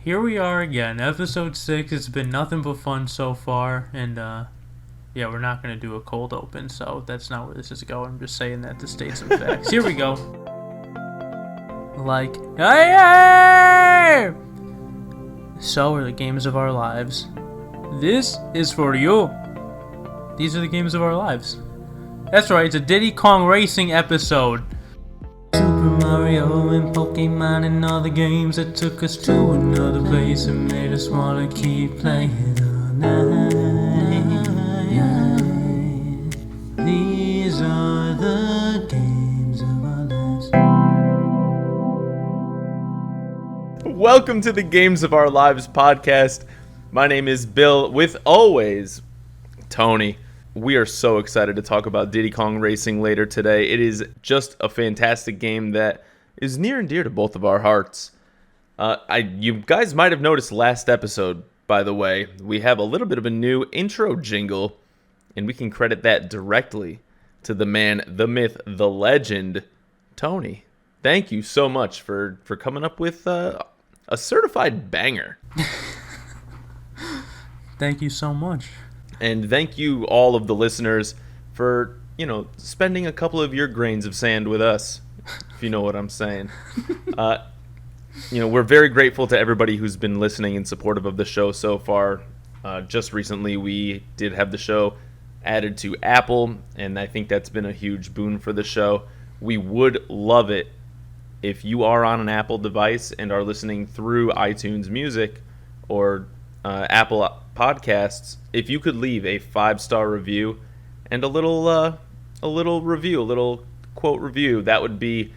here we are again, episode 6. It's been nothing but fun so far, and yeah, we're not going to do a cold open, so that's not where this is going. I'm just saying that to state some facts. Here we go. Like, hey! So are the games of our lives. This is for you. These are the games of our lives. That's right, it's a Diddy Kong Racing episode. Super Mario and Pokemon and all the games that took us to another place and made us want to keep playing all night. These are the games of our lives. Welcome to the Games of Our Lives podcast. My name is Bill, with always Tony. We are so excited to talk about Diddy Kong Racing later today. It is just a fantastic game that is near and dear to both of our hearts. You guys might have noticed last episode, by the way, we have a little bit of a new intro jingle, and we can credit that directly to the man, the myth, the legend, Tony. Thank you so much for coming up with a certified banger. Thank you so much. And thank you all of the listeners for, spending a couple of your grains of sand with us, if you know what I'm saying. We're very grateful to everybody who's been listening and supportive of the show so far. Just recently, we did have the show added to Apple, and I think that's been a huge boon for the show. We would love it if you are on an Apple device and are listening through iTunes Music or Apple Podcasts, if you could leave a 5-star review and a little quote review, that would be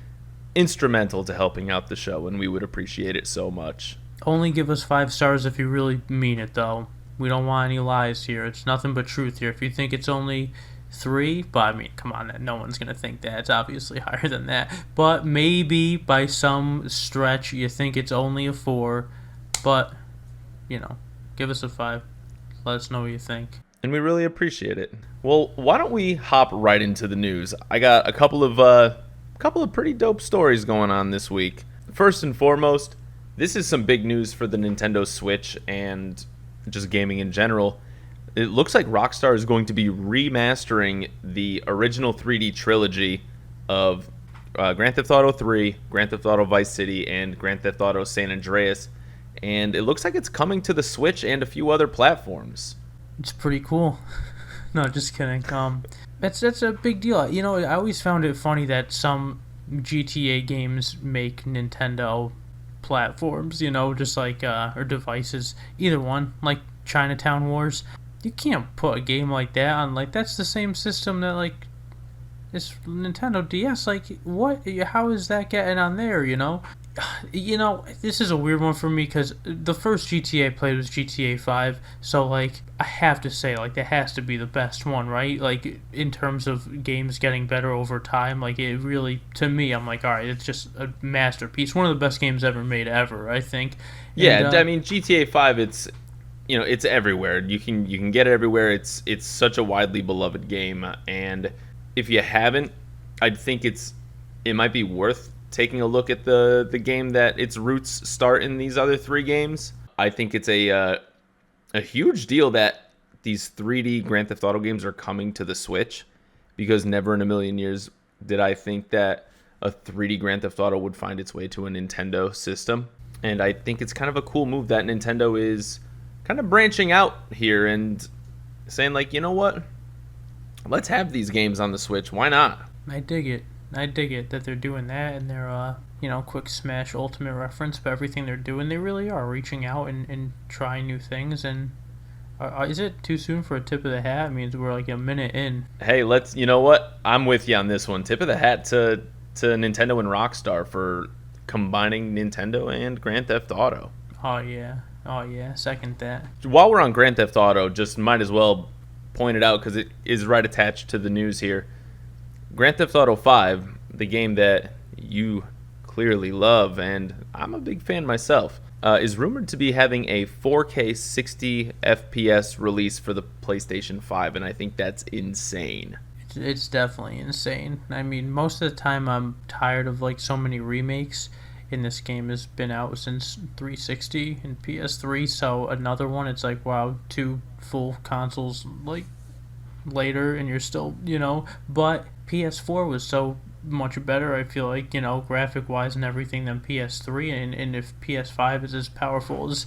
instrumental to helping out the show, and we would appreciate it so much. Only give us 5 stars if you really mean it, though. We don't want any lies here. It's nothing but truth here. If you think it's only 3, but I mean, come on, no one's gonna think that. It's obviously higher than that. But maybe by some stretch you think it's only a 4, but give us a 5. Let us know what you think. And we really appreciate it. Well, why don't we hop right into the news? I got a couple of pretty dope stories going on this week. First and foremost, this is some big news for the Nintendo Switch and just gaming in general. It looks like Rockstar is going to be remastering the original 3D trilogy of Grand Theft Auto 3, Grand Theft Auto Vice City, and Grand Theft Auto San Andreas. And it looks like it's coming to the Switch and a few other platforms. It's pretty cool. No, just kidding. That's a big deal. I always found it funny that some GTA games make Nintendo platforms, just like, or devices. Either one, like Chinatown Wars. You can't put a game like that on, that's the same system that, this Nintendo DS. What? How is that getting on there, This is a weird one for me because the first GTA I played was GTA 5, so, I have to say, that has to be the best one, right? In terms of games getting better over time, it really, to me, I'm alright, it's just a masterpiece. One of the best games ever made ever, I think. Yeah, I mean, GTA 5, it's everywhere. You can get it everywhere. It's such a widely beloved game, and if you haven't, I think it might be worth taking a look at the game that its roots start in these other 3 games. I think it's a huge deal that these 3D Grand Theft Auto games are coming to the Switch, because never in a million years did I think that a 3D Grand Theft Auto would find its way to a Nintendo system. And I think it's kind of a cool move that Nintendo is kind of branching out here and saying, you know what? Let's have these games on the Switch. Why not? I dig it that they're doing that, and they're, quick smash ultimate reference, but everything they're doing, they really are reaching out and trying new things. And is it too soon for a tip of the hat? I mean, we're a minute in. Hey, you know what? I'm with you on this one. Tip of the hat to Nintendo and Rockstar for combining Nintendo and Grand Theft Auto. Oh yeah, second that. While we're on Grand Theft Auto, just might as well point it out because it is right attached to the news here. Grand Theft Auto 5, the game that you clearly love, and I'm a big fan myself, is rumored to be having a 4K 60 FPS release for the PlayStation 5, and I think that's insane. It's definitely insane. I mean, most of the time I'm tired of so many remakes, and this game has been out since 360 and PS3. So another one, it's like, wow, 2 full consoles like later, and you're still, but PS4 was so much better, I feel like, graphic wise and everything, than PS3. And if PS5 is as powerful as,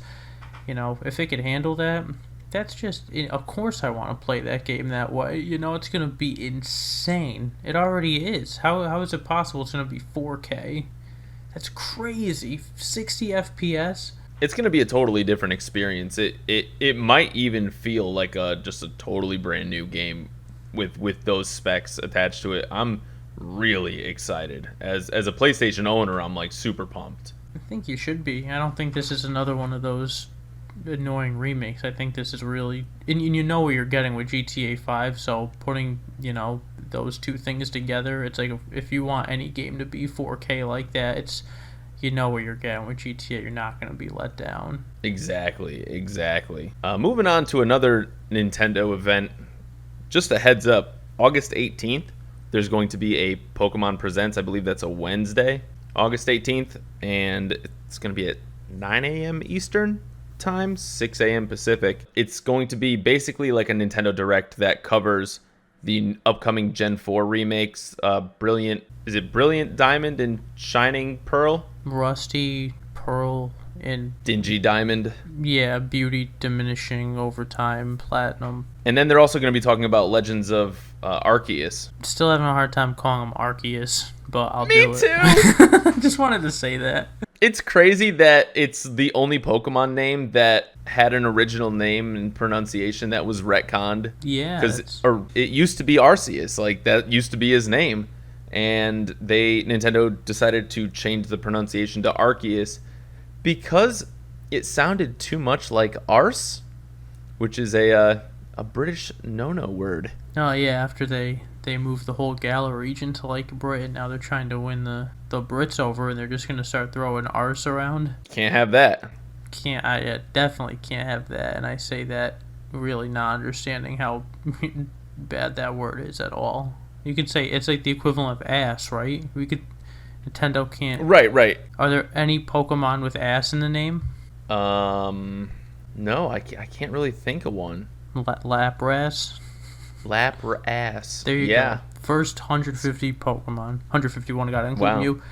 if it could handle that, that's just, of course I want to play that game that way. It's going to be insane. It already is. How is it possible it's going to be 4K? That's crazy. 60 FPS? It's going to be a totally different experience. It might even feel like just a totally brand new game with those specs attached to it. I'm really excited. As a PlayStation owner, I'm like super pumped. I think you should be. I don't think this is another one of those annoying remakes. I think this is really, and you know what you're getting with GTA 5, so putting those two things together, it's like, if you want any game to be 4K like that, it's, what you're getting with GTA. You're not going to be let down. Exactly. Moving on to another Nintendo event, just a heads up, August 18th there's going to be a Pokemon Presents. I believe that's a Wednesday, August 18th, and it's going to be at 9 a.m. Eastern time, 6 a.m. Pacific. It's going to be basically like a Nintendo Direct that covers the upcoming Gen 4 remakes. Brilliant Diamond and Shining Pearl? Rusty Pearl and Dingy Diamond. Yeah, Beauty Diminishing Over Time, Platinum. And then they're also going to be talking about Legends of Arceus. Still having a hard time calling him Arceus, but I'll Me do too. it. Just wanted to say that. It's crazy that it's the only Pokemon name that had an original name and pronunciation that was retconned. Yeah. Because it used to be Arceus. Like, that used to be his name. And Nintendo decided to change the pronunciation to Arceus because it sounded too much like arse, which is a British no-no word. Oh, yeah, after they moved the whole Galar region to, like, Britain, now they're trying to win the Brits over, and they're just going to start throwing arse around. Can't have that. I definitely can't have that, and I say that really not understanding how bad that word is at all. You could say it's like the equivalent of ass, right? Nintendo can't. Right. Are there any Pokemon with ass in the name? No, I can't really think of one. Lapras? Lapras. There you go. First 150 Pokemon. 151 got it, including you.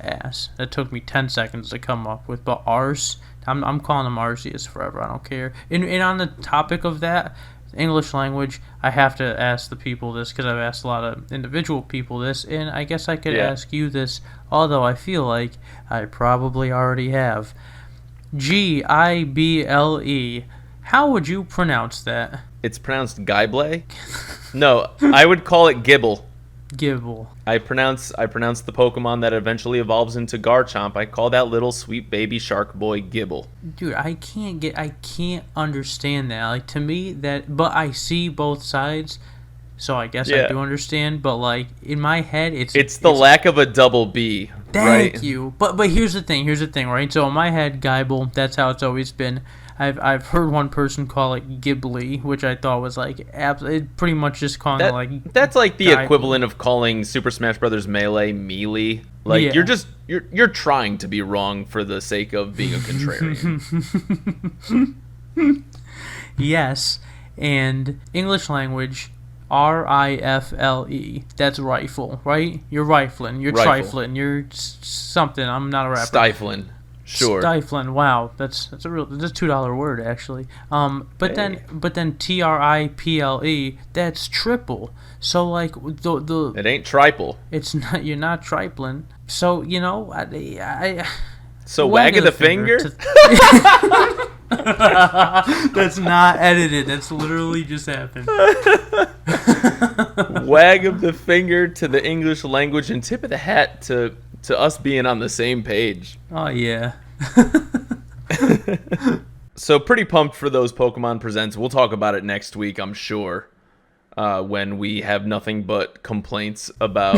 Ass. That took me 10 seconds to come up with. But arse, I'm calling them Arceus forever. I don't care. And on the topic of that, English language, I have to ask the people this because I've asked a lot of individual people this, and I guess I could ask you this, although I feel like I probably already have. Gible. How would you pronounce that? It's pronounced Gaible? No, I would call it Gibble. Gibble. I pronounce the Pokemon that eventually evolves into Garchomp. I call that little sweet baby shark boy Gibble. Dude, I can't understand that. Like, to me, but I see both sides, so I guess I do understand. But like, in my head, it's the lack of a double B. Thank you. But here's the thing, right? So in my head, Gibble, that's how it's always been. I've heard one person call it Ghibli, which I thought was like pretty much just calling it like. That's like the equivalent of calling Super Smash Bros. Melee Melee. Like, you're trying to be wrong for the sake of being a contrarian. Yes, and English language, Rifle. That's rifle, right? You're rifling. You're trifling. You're something. I'm not a rapper. Stifling. Sure. Stifling. Wow, that's a $2 word actually. But then triple. That's triple. So like the it ain't triple. It's not. You're not tripling. So I so wag of the finger. That's not edited. That's literally just happened. Wag of the finger to the English language and tip of the hat to us being on the same page. Oh, yeah. So pretty pumped for those Pokemon Presents. We'll talk about it next week, I'm sure, when we have nothing but complaints about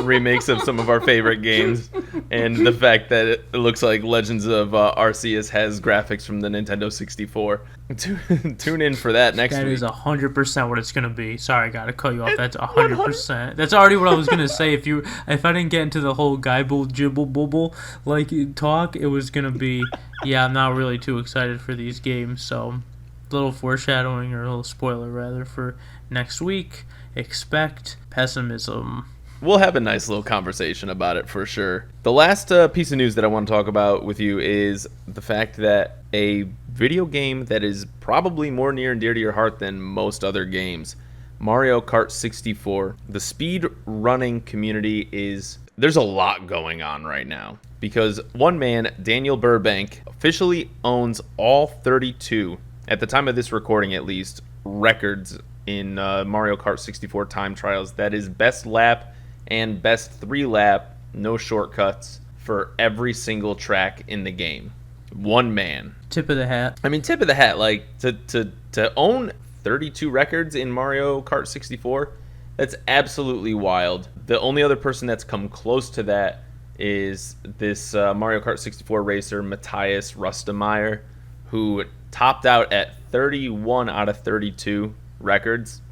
remakes of some of our favorite games, and the fact that it looks like Legends of Arceus has graphics from the Nintendo 64. Tune in for that next week. That is 100% what it's gonna be. Sorry, I gotta cut you off. That's 100%. That's already what I was gonna say. If I didn't get into the whole gibble jibble bubble like talk, it was gonna be, yeah, I'm not really too excited for these games. So, little foreshadowing, or a little spoiler rather, for next week. Expect pessimism. We'll have a nice little conversation about it for sure. The last piece of news that I want to talk about with you is the fact that a video game that is probably more near and dear to your heart than most other games, Mario Kart 64. The speed running community there's a lot going on right now, because one man, Daniel Burbank, officially owns all 32, at the time of this recording at least, records in Mario Kart 64 time trials. That is best lap and best 3-lap, no shortcuts, for every single track in the game. One man. Tip of the hat. I mean, tip of the hat. Like, to own 32 records in Mario Kart 64, that's absolutely wild. The only other person that's come close to that is this Mario Kart 64 racer, Matthias Rustemeyer, who topped out at 31 out of 32 records.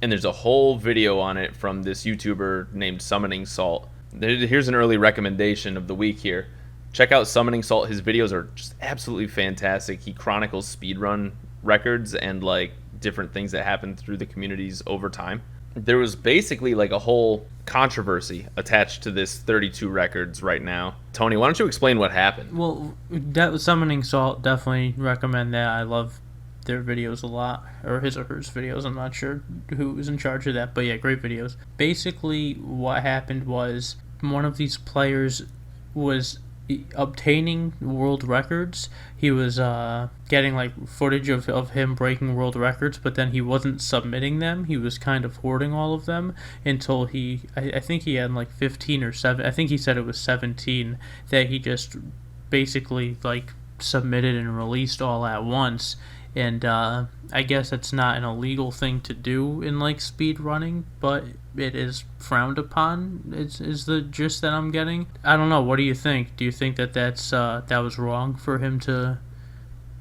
And there's a whole video on it from this YouTuber named Summoning Salt. Here's an early recommendation of the week here. Check out Summoning Salt. His videos are just absolutely fantastic. He chronicles speedrun records and like different things that happen through the communities over time. There was basically like a whole controversy attached to this 32 records right now. Tony, why don't you explain what happened? Well, that Summoning Salt, definitely recommend that. I love their videos a lot, or his or hers videos. I'm not sure who was in charge of that, but yeah, great videos. Basically, what happened was one of these players was obtaining world records. He was getting like footage of him breaking world records, but then he wasn't submitting them. He was kind of hoarding all of them until I think he had like 15 or 7. I think he said it was 17 that he just basically like submitted and released all at once. And I guess it's not an illegal thing to do in like speed running, but it is frowned upon. Is the gist that I'm getting. I don't know. What do you think? Do you think that that was wrong for him to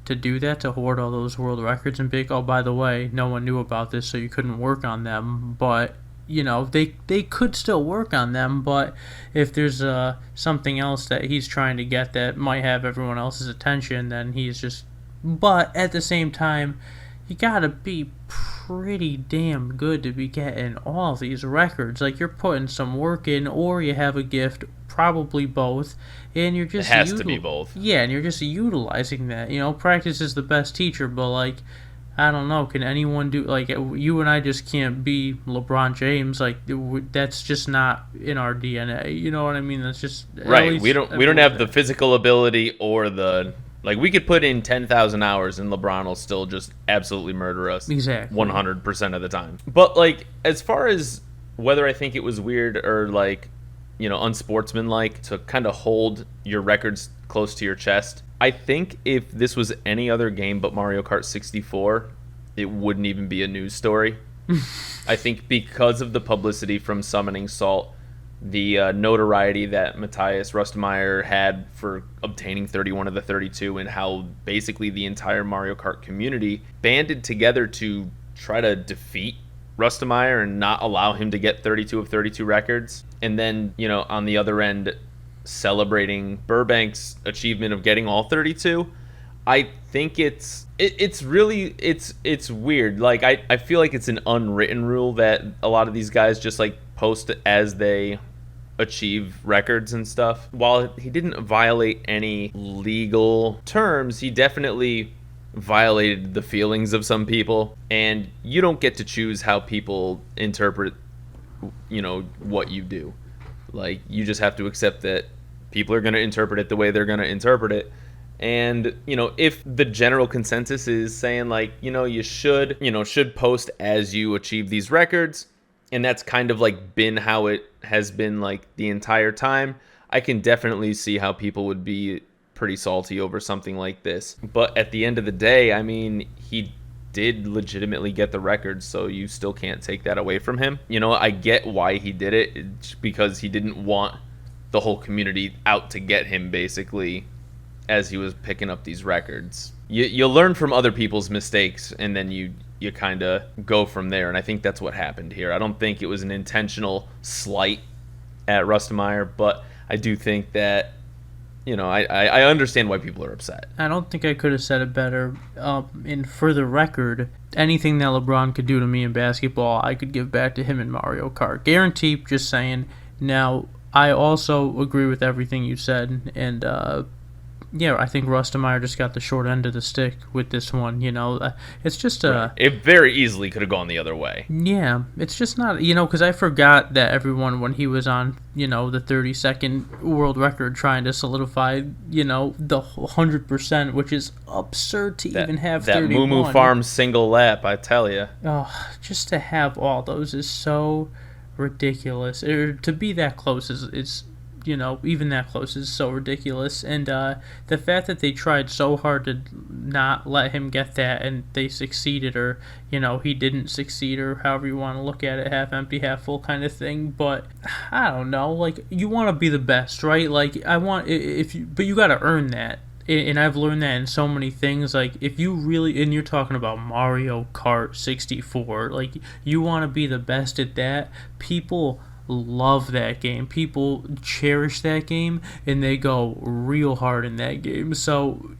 do that, to hoard all those world records and be like, oh, by the way, no one knew about this, so you couldn't work on them? But you know, they could still work on them. But if there's something else that he's trying to get that might have everyone else's attention, then he's just. But at the same time, you gotta be pretty damn good to be getting all these records. Like, you're putting some work in, or you have a gift, probably both, and you're just... It has to be both. Yeah, and you're just utilizing that. You know, practice is the best teacher, but, like, I don't know, can anyone do... Like, you and I just can't be LeBron James. Like, that's just not in our DNA. You know what I mean? That's just... Right, we don't have the physical ability or the... Like, we could put in 10,000 hours and LeBron will still just absolutely murder us. Exactly. 100% of the time. But, like, as far as whether I think it was weird or, like, you know, unsportsmanlike to kind of hold your records close to your chest, I think if this was any other game but Mario Kart 64, it wouldn't even be a news story. I think because of the publicity from Summoning Salt, the notoriety that Matthias Rustemeyer had for obtaining 31 of the 32, and how basically the entire Mario Kart community banded together to try to defeat Rustemeyer and not allow him to get 32 of 32 records. And then, you know, on the other end, celebrating Burbank's achievement of getting all 32. I think it's weird. Like, I feel like it's an unwritten rule that a lot of these guys just like post as they achieve records and stuff. While he didn't violate any legal terms, he definitely violated the feelings of some people, and you don't get to choose how people interpret, you know, what you do. Like, you just have to accept that people are going to interpret it the way they're going to interpret it. And, you know, if the general consensus is saying, like, you know, you should post as you achieve these records, and that's kind of like been how it has been like the entire time, I can definitely see how people would be pretty salty over something like this. But at the end of the day, I mean, he did legitimately get the record, so you still can't take that away from him. You know, I get why he did it. It's because he didn't want the whole community out to get him, basically, as he was picking up these records. You learn from other people's mistakes, and then you kind of go from there, and I think that's what happened here. I don't think it was an intentional slight at Rustemeyer, but I do think that, you know, I understand why people are upset. I don't think I could have said it better. And for the record, anything that LeBron could do to me in basketball, I could give back to him in Mario Kart. Guarantee, just saying. Now, I also agree with everything you said, and yeah, I think Rustemeyer just got the short end of the stick with this one. You know, it's just Right. It very easily could have gone the other way. Yeah, it's just not, you know, because I forgot that everyone, when he was on, you know, the 30-second world record trying to solidify, you know, the 100%, which is absurd to even have that 31. Moo Farm single lap, I tell you. Oh, just to have all those is so ridiculous. To be that close is you know, even that close is so ridiculous. And the fact that they tried so hard to not let him get that, and they succeeded, or, you know, he didn't succeed, or however you want to look at it, half empty, half full kind of thing. But I don't know, like, you want to be the best, right? Like, but you got to earn that. And I've learned that in so many things. Like, if you really, and you're talking about Mario Kart 64, like, you want to be the best at that, people love that game. People cherish that game, and they go real hard in that game. So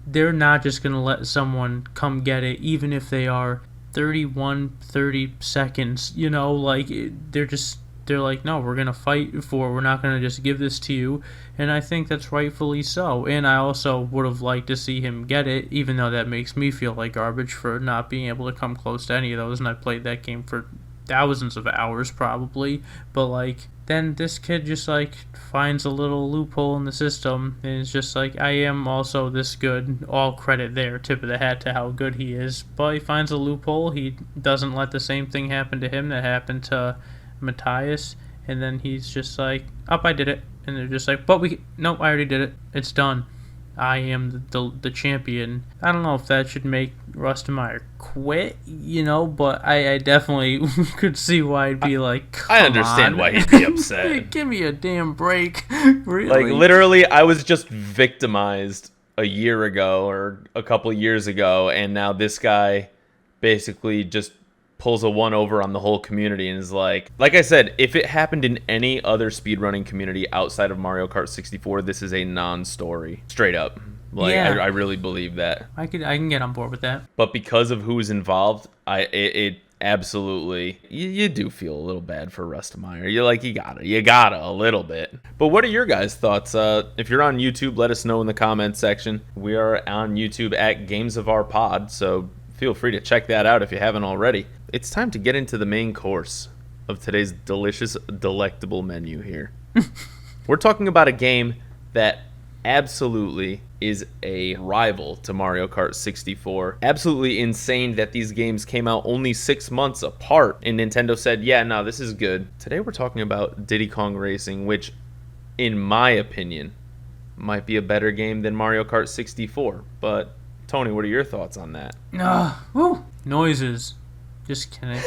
they're not just going to let someone come get it, even if they are 30 seconds, you know, like, they're like, no, we're going to fight we're not going to just give this to you. And I think that's rightfully so. And I also would have liked to see him get it, even though that makes me feel like garbage for not being able to come close to any of those. And I played that game for thousands of hours probably, but like, then this kid just like finds a little loophole in the system, and it's just like, I am also this good, all credit there, tip of the hat to how good he is, but he finds a loophole. He doesn't let the same thing happen to him that happened to Matthias, and then he's just like, I did it, and they're just like, nope, I already did it, it's done, I am the champion. I don't know if that should make Rustemeyer quit, you know, but I definitely could see why he'd be like, come I understand on. why he'd be upset. Give me a damn break. Really? Like, literally, I was just victimized a year ago or a couple years ago, and now this guy basically just pulls a one over on the whole community and is like I said, if it happened in any other speedrunning community outside of Mario Kart 64, this is a non-story. Straight up. Like, yeah. I really believe that. I can get on board with that. But because of who's involved, it absolutely, you do feel a little bad for Rustemeyer. You're like, you gotta a little bit. But what are your guys' thoughts? If you're on YouTube, let us know in the comments section. We are on YouTube at Games of Our Pod, so feel free to check that out if you haven't already. It's time to get into the main course of today's delicious, delectable menu here. We're talking about a game that absolutely is a rival to Mario Kart 64. Absolutely insane that these games came out only 6 months apart, and Nintendo said, yeah, no, this is good. Today we're talking about Diddy Kong Racing, which, in my opinion, might be a better game than Mario Kart 64. But, Tony, what are your thoughts on that? Woo! Noises. Just kidding.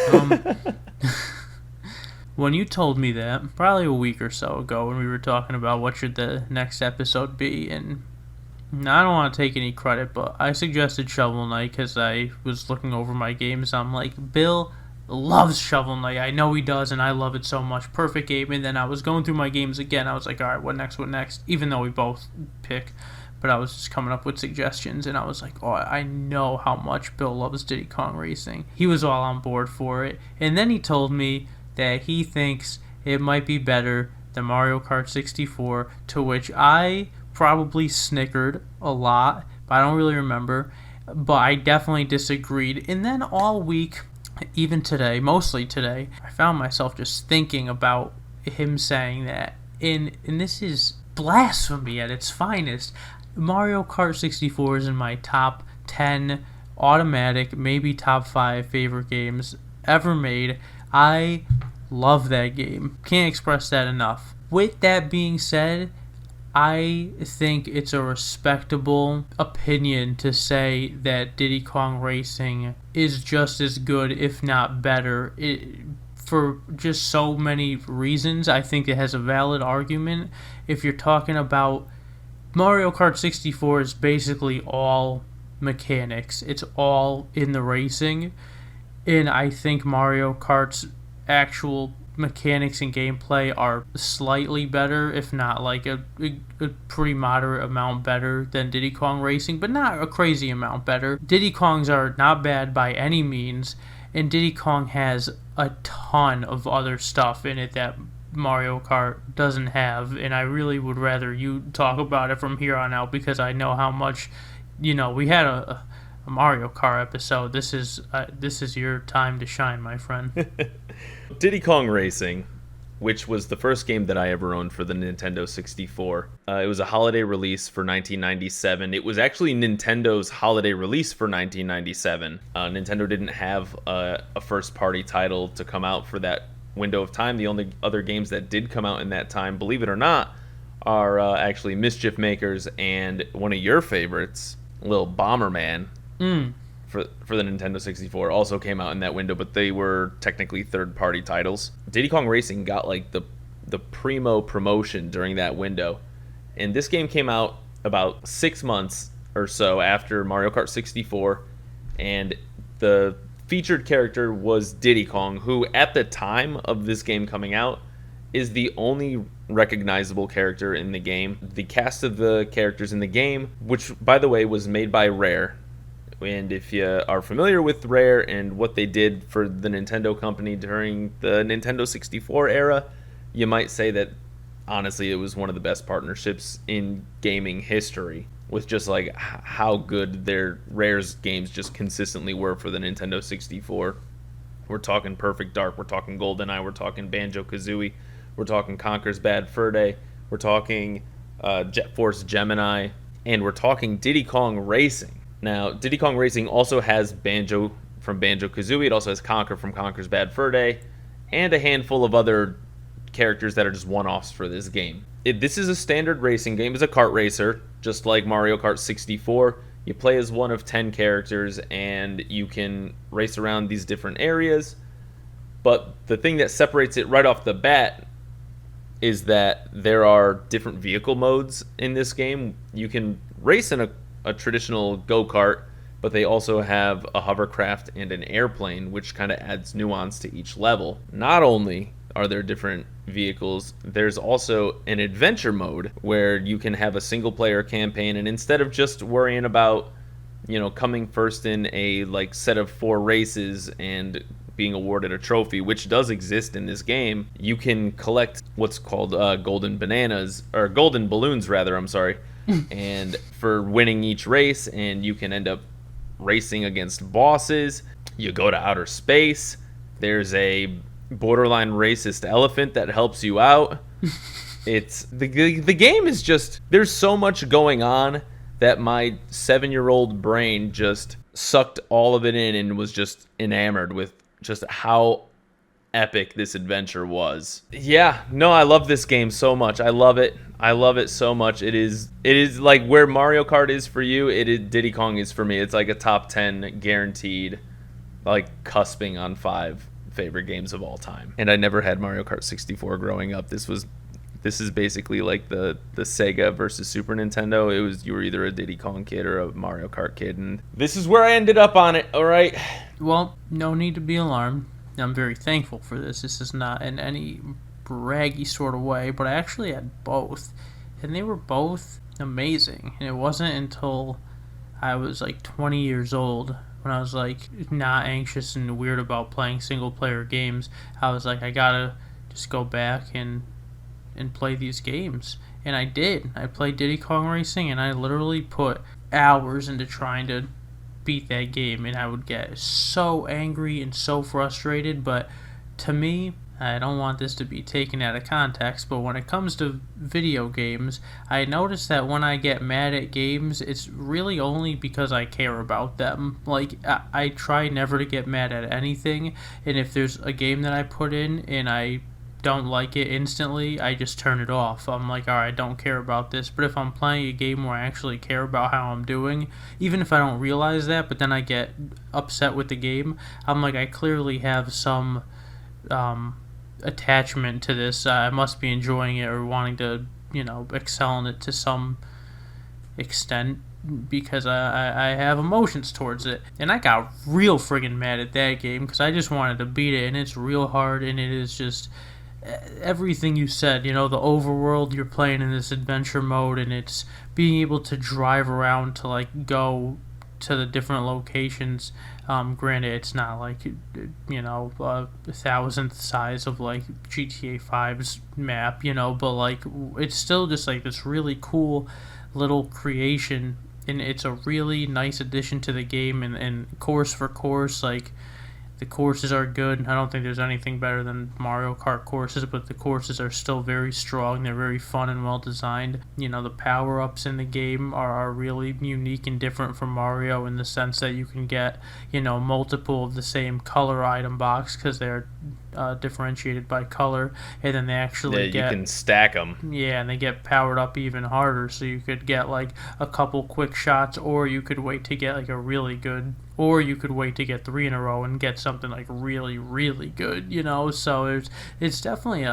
When you told me that, probably a week or so ago, when we were talking about what should the next episode be, and I don't want to take any credit, but I suggested Shovel Knight because I was looking over my games. I'm like, Bill loves Shovel Knight. I know he does, and I love it so much. Perfect game. And then I was going through my games again. I was like, all right, what next? Even though we both pick. But I was just coming up with suggestions, and I was like, oh, I know how much Bill loves Diddy Kong Racing. He was all on board for it. And then he told me that he thinks it might be better than Mario Kart 64, to which I probably snickered a lot, but I don't really remember. But I definitely disagreed. And then all week, even today, mostly today, I found myself just thinking about him saying that. And this is blasphemy at its finest. Mario Kart 64 is in my top 10 automatic, maybe top 5 favorite games ever made. I love that game. Can't express that enough. With that being said, I think it's a respectable opinion to say that Diddy Kong Racing is just as good, if not better. For just so many reasons, I think it has a valid argument. If you're talking about Mario Kart 64 is basically all mechanics. It's all in the racing. And I think Mario Kart's actual mechanics and gameplay are slightly better, if not like a pretty moderate amount better than Diddy Kong Racing, but not a crazy amount better. Diddy Kongs are not bad by any means, and Diddy Kong has a ton of other stuff in it that Mario Kart doesn't have, and I really would rather you talk about it from here on out, because I know how much, we had a Mario Kart episode. This is your time to shine, my friend. Diddy Kong Racing, which was the first game that I ever owned for the Nintendo 64. It was a holiday release for 1997. It was actually Nintendo's holiday release for 1997. Nintendo didn't have a first-party title to come out for that window of time. The only other games that did come out in that time, believe it or not, are actually Mischief Makers and one of your favorites, Little Bomberman. For the Nintendo 64 also came out in that window, but they were technically third-party titles. Diddy Kong Racing got like the primo promotion during that window, and this game came out about 6 months or so after Mario Kart 64, and the featured character was Diddy Kong, who at the time of this game coming out is the only recognizable character in the game. The cast of the characters in the game, which by the way was made by Rare. And if you are familiar with Rare and what they did for the Nintendo company during the Nintendo 64 era, you might say that, honestly, it was one of the best partnerships in gaming history, with just like how good their Rare's games just consistently were for the Nintendo 64. We're talking Perfect Dark, we're talking GoldenEye, we're talking Banjo-Kazooie, we're talking Conker's Bad Fur Day, we're talking Jet Force Gemini, and we're talking Diddy Kong Racing. Now, Diddy Kong Racing also has Banjo from Banjo-Kazooie. It also has Conker from Conker's Bad Fur Day, and a handful of other characters that are just one-offs for this game. This is a standard racing game. It's a kart racer, just like Mario Kart 64. You play as one of 10 characters, and you can race around these different areas. But the thing that separates it right off the bat is that there are different vehicle modes in this game. You can race in a traditional go-kart, but they also have a hovercraft and an airplane, which kind of adds nuance to each level. Not only are there different vehicles, there's also an adventure mode where you can have a single-player campaign, and instead of just worrying about, coming first in a set of 4 races and being awarded a trophy, which does exist in this game, you can collect what's called golden balloons, and for winning each race, and you can end up racing against bosses. You go to outer space. There's a borderline racist elephant that helps you out. It's the game is just, there's so much going on that my 7-year-old brain just sucked all of it in and was just enamored with just how epic this adventure was. Yeah, no, I love this game so much. I love it so much. It is like where Mario Kart is for you, Diddy Kong is for me. It's like a top 10 guaranteed, like cusping on 5 favorite games of all time. And I never had Mario Kart 64 growing up. This is basically like the Sega versus Super Nintendo. You were either a Diddy Kong kid or a Mario Kart kid, and this is where I ended up on it. All right. Well, no need to be alarmed. I'm very thankful for this. This is not in any braggy sort of way, but I actually had both, and they were both amazing. And it wasn't until I was like 20 years old, when I was like not anxious and weird about playing single player games, I was like, I gotta just go back and play these games. And I did. I played Diddy Kong Racing, and I literally put hours into trying to beat that game, and I would get so angry and so frustrated. But to me, I don't want this to be taken out of context, but when it comes to video games, I notice that when I get mad at games, it's really only because I care about them. Like, I try never to get mad at anything, and if there's a game that I put in and I don't like it instantly, I just turn it off. I'm like, alright, I don't care about this. But if I'm playing a game where I actually care about how I'm doing, even if I don't realize that, but then I get upset with the game, I'm like, I clearly have some attachment to this. I must be enjoying it or wanting to, excel in it to some extent, because I have emotions towards it. And I got real friggin' mad at that game because I just wanted to beat it, and it's real hard, and it is just everything you said. The overworld, you're playing in this adventure mode, and it's being able to drive around to like go to the different locations. Granted, it's not like a thousandth size of like GTA 5's map, but like it's still just like this really cool little creation, and it's a really nice addition to the game. And course for course, like the courses are good. I don't think there's anything better than Mario Kart courses, but the courses are still very strong. They're very fun and well designed. The power-ups in the game are really unique and different from Mario, in the sense that you can get, multiple of the same color item box, because they're differentiated by color, and then they actually you can stack them. Yeah, and they get powered up even harder, so you could get like a couple quick shots, or you could wait to get like a really good, or you could wait to get 3 in a row and get something like really, really good, so it's definitely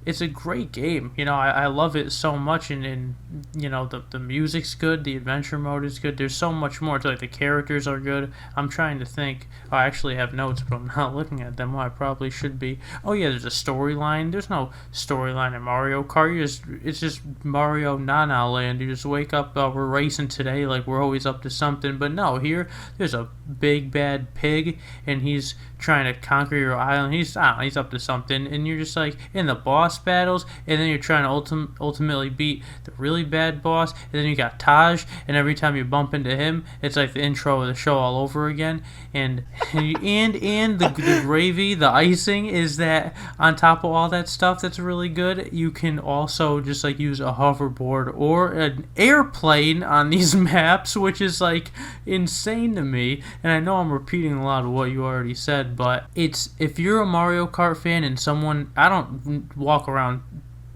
it's a great game. I love it so much, and the music's good, the adventure mode is good. There's so much more to, like, the characters are good. I'm trying to think. I actually have notes, but I'm not looking at them. Well, I probably should be. Oh yeah, there's a storyline. There's no storyline in Mario Kart. It's just Mario Nana Land. You just wake up, we're racing today, like we're always up to something. But no, here there's a big bad pig, and he's trying to conquer your island. He's up to something, and you're just like in the boss battles, and then you're trying to ultimately beat the really bad boss, and then you got Taj, and every time you bump into him, it's like the intro of the show all over again. And the gravy, the icing, is that on top of all that stuff that's really good, you can also just like use a hoverboard or an airplane on these maps, which is like insane to me. And I know I'm repeating a lot of what you already said, but if you're a Mario Kart fan and someone, I don't walk around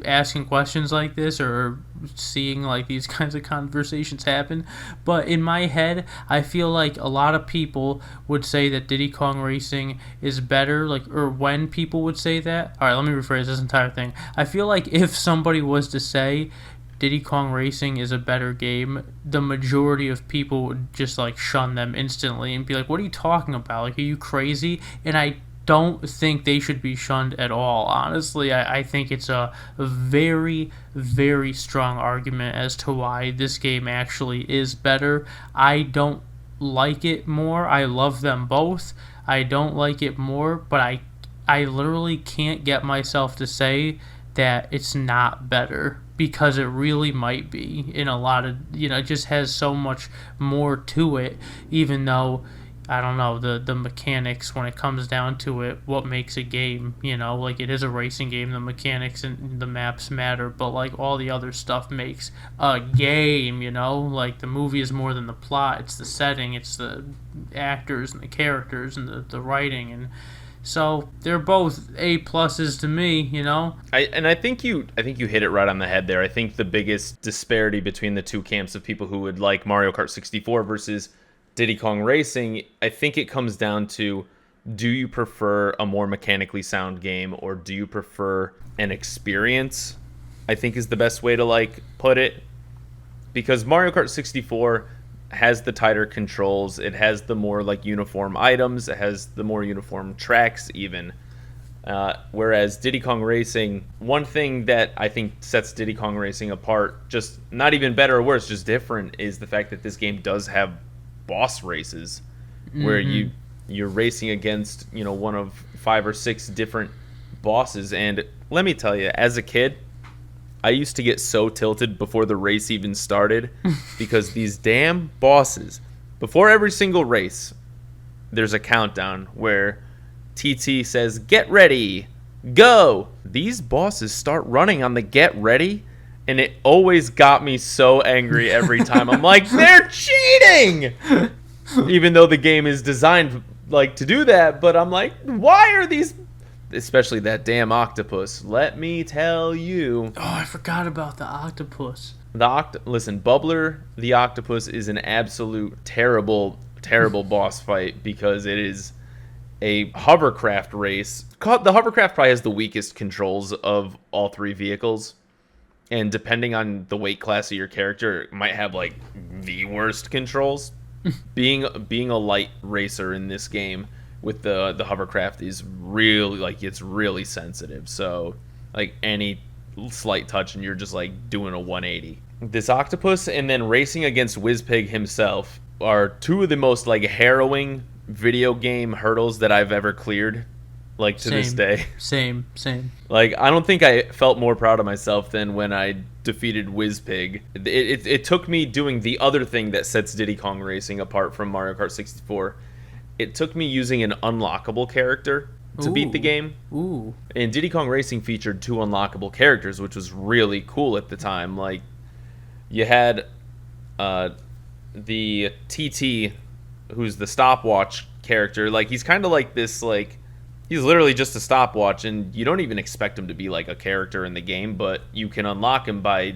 asking questions like this or seeing like these kinds of conversations happen, but in my head I feel like a lot of people would say that Diddy Kong Racing is better, or when people would say that. Alright, let me rephrase this entire thing. I feel like if somebody was to say Diddy Kong Racing is a better game, the majority of people would just like shun them instantly and be like, what are you talking about? Like, are you crazy? And I don't think they should be shunned at all. Honestly, I think it's a very, very strong argument as to why this game actually is better. I don't like it more. I love them both. I don't like it more, but I literally can't get myself to say that it's not better, because it really might be in a lot of, it just has so much more to it, even though, I don't know, the mechanics, when it comes down to it, what makes a game, like it is a racing game, the mechanics and the maps matter, but like all the other stuff makes a game, like the movie is more than the plot, it's the setting, it's the actors and the characters and the writing, and so they're both A+s to me, I think you hit it right on the head there. I think the biggest disparity between the two camps of people who would like Mario Kart 64 versus Diddy Kong Racing, I think it comes down to, do you prefer a more mechanically sound game, or do you prefer an experience? I think is the best way to like put it, because Mario Kart 64 has the tighter controls, it has the more like uniform items, it has the more uniform tracks even, whereas Diddy Kong Racing, one thing that I think sets Diddy Kong Racing apart, just not even better or worse, just different, is the fact that this game does have boss races, where you're racing against one of 5 or 6 different bosses. And let me tell you, as a kid, I used to get so tilted before the race even started, because these damn bosses, before every single race, there's a countdown where TT says, get ready, go. These bosses start running on the get ready, and it always got me so angry every time. I'm like, they're cheating! Even though the game is designed like to do that, but I'm like, why are these especially that damn octopus. Let me tell you. Oh, I forgot about the octopus. Listen, Bubbler the octopus is an absolute terrible boss fight because it is a hovercraft race. The hovercraft probably has the weakest controls of all three vehicles, and depending on the weight class of your character, it might have like the worst controls. being a light racer in this game with the hovercraft is really like it's really sensitive. So like any slight touch and you're just like doing a 180. This octopus and then racing against Wizpig himself are two of the most like harrowing video game hurdles that I've ever cleared, like to this day. Same. Like I don't think I felt more proud of myself than when I defeated Wizpig. It took me doing the other thing that sets Diddy Kong Racing apart from Mario Kart 64. It took me using an unlockable character to beat the game. Ooh. And Diddy Kong Racing featured 2 unlockable characters, which was really cool at the time. Like you had the TT, who's the stopwatch character. Like he's kind of like this, like he's literally just a stopwatch, and you don't even expect him to be like a character in the game, but you can unlock him by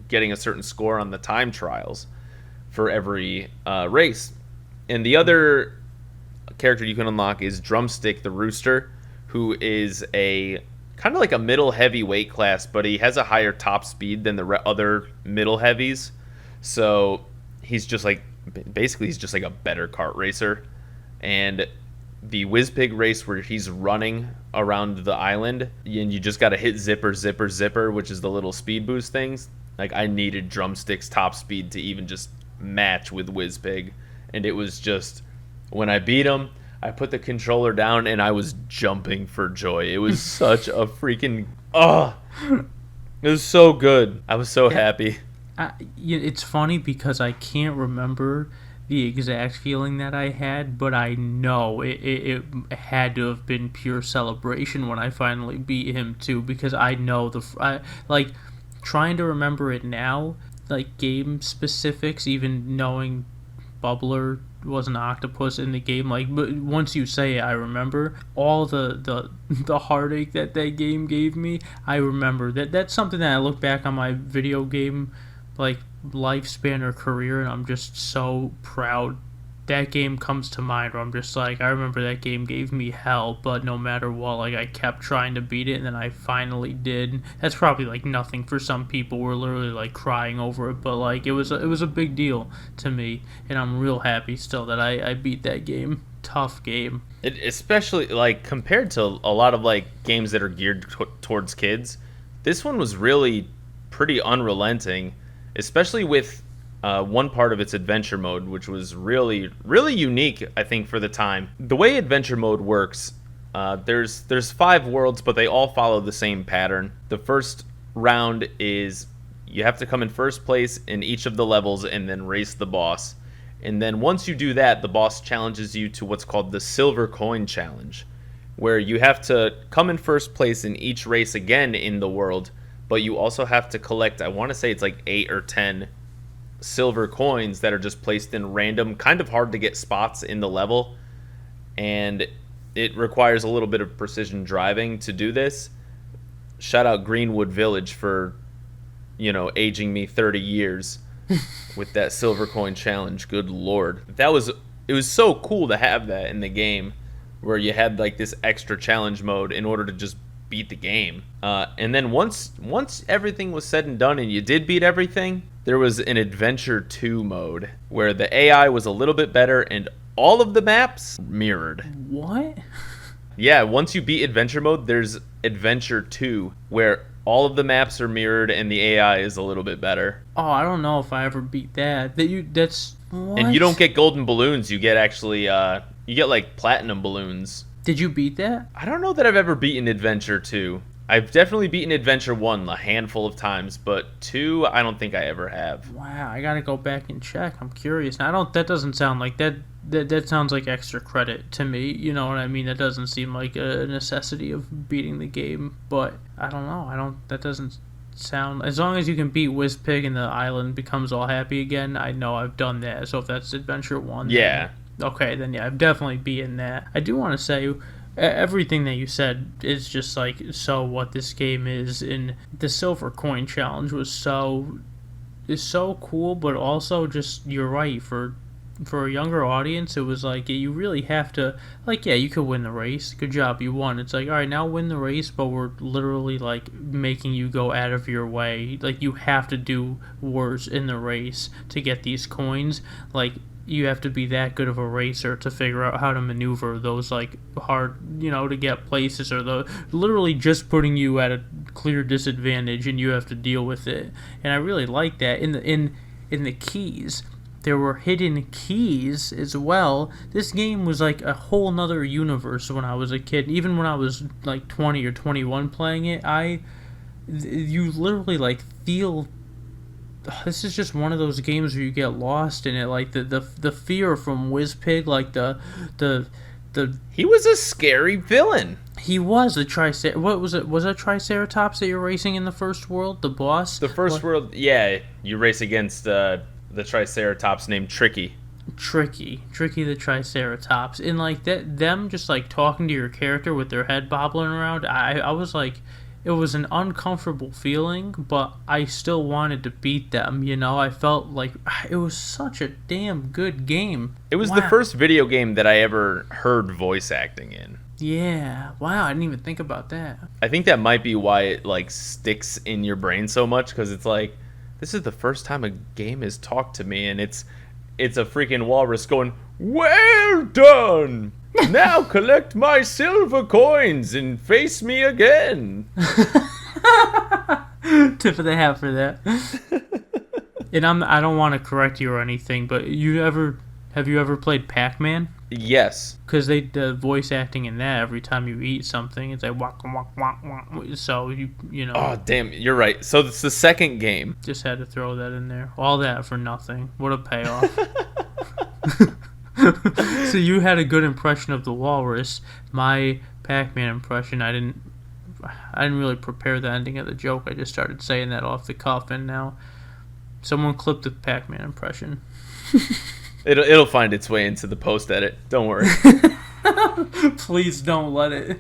getting a certain score on the time trials for every race. And the other character you can unlock is Drumstick the Rooster, who is a kind of like a middle heavy weight class, but he has a higher top speed than the other middle heavies. So he's just like a better kart racer. And the Wizpig race where he's running around the island and you just got to hit zipper, which is the little speed boost things. Like I needed Drumstick's top speed to even just match with Wizpig. And it was just, when I beat him, I put the controller down and I was jumping for joy. It was such a freaking, it was so good. I was so happy. It's funny because I can't remember the exact feeling that I had, but I know it had to have been pure celebration when I finally beat him too, because I know like trying to remember it now, like game specifics, even knowing Bubbler was an octopus in the game, like, but once you say it, I remember all the heartache that game gave me. I remember that's something that I look back on my video game like lifespan or career, and I'm just so proud. That game comes to mind where I'm just like, I remember that game gave me hell, but no matter what, like I kept trying to beat it, and then I finally did. That's probably like nothing for some people. We're literally like crying over it, but like it was a big deal to me, and I'm real happy still that I beat that game. Tough game. It, especially like compared to a lot of like games that are geared towards kids, this one was really pretty unrelenting, especially with one part of its adventure mode, which was really, really unique, I think, for the time. The way adventure mode works, there's 5 worlds, but they all follow the same pattern. The first round is you have to come in first place in each of the levels and then race the boss. And then once you do that, the boss challenges you to what's called the Silver Coin Challenge, where you have to come in first place in each race again in the world, but you also have to collect, I want to say it's like 8 or 10 silver coins that are just placed in random, kind of hard to get spots in the level, and it requires a little bit of precision driving to do this. Shout out Greenwood Village for, aging me 30 years with that silver coin challenge. Good lord. It was so cool to have that in the game, where you had like this extra challenge mode in order to just beat the game. And then once everything was said and done and you did beat everything, there was an Adventure 2 mode where the AI was a little bit better and all of the maps mirrored. What? Yeah, once you beat Adventure mode, there's Adventure 2 where all of the maps are mirrored and the AI is a little bit better. Oh, I don't know if I ever beat that. That's what? And you don't get golden balloons, you get actually you get like platinum balloons. Did you beat that? I don't know that I've ever beaten Adventure 2. I've definitely beaten Adventure 1 a handful of times, but 2, I don't think I ever have. Wow, I gotta go back and check. I'm curious. That doesn't sound like that. That sounds like extra credit to me. You know what I mean? That doesn't seem like a necessity of beating the game. But I don't know. That doesn't sound. As long as you can beat Wizpig and the island becomes all happy again, I know I've done that. So if that's Adventure 1, yeah. Okay, then yeah, I've definitely beaten that. I do want to say, Everything that you said is just like so what this game is. And the silver coin challenge was so cool, but also just you're right for a younger audience. It was like you really have to, like, yeah, you could win the race, good job, you won. It's like, all right, now win the race, but we're literally like making you go out of your way, like you have to do worse in the race to get these coins. Like you have to be that good of a racer to figure out how to maneuver those like hard, to get places, or the literally just putting you at a clear disadvantage and you have to deal with it. And I really like that in the keys. There were hidden keys as well. This game was like a whole nother universe when I was a kid. Even when I was like 20 or 21 playing it, you literally like feel. This is just one of those games where you get lost in it. Like the fear from Wizpig, like the He was a scary villain. He was a what was it? Was it Triceratops that you're racing in the first world? The boss. The first world, yeah. You race against the Triceratops named Tricky the Triceratops, and like them just like talking to your character with their head bobbling around. I was like, it was an uncomfortable feeling, but I still wanted to beat them. I felt like it was such a damn good game. It was the first video game that I ever heard voice acting in. Yeah, wow, I didn't even think about that. I think that might be why it like sticks in your brain so much, because it's like, this is the first time a game has talked to me, and it's a freaking walrus going, "Well done! Now collect my silver coins and face me again." Tip of the hat for that. And I don't want to correct you or anything, but have you ever played Pac-Man? Yes. Because the voice acting in that, every time you eat something, it's like wak wak wak wak. So you know. Oh damn, you're right. So it's the second game. Just had to throw that in there. All that for nothing. What a payoff. So you had a good impression of the walrus. My Pac-Man impression, I didn't really prepare the ending of the joke. I just started saying that off the cuff, and now someone clipped the Pac-Man impression. It'll find its way into the post edit. Don't worry. Please don't let it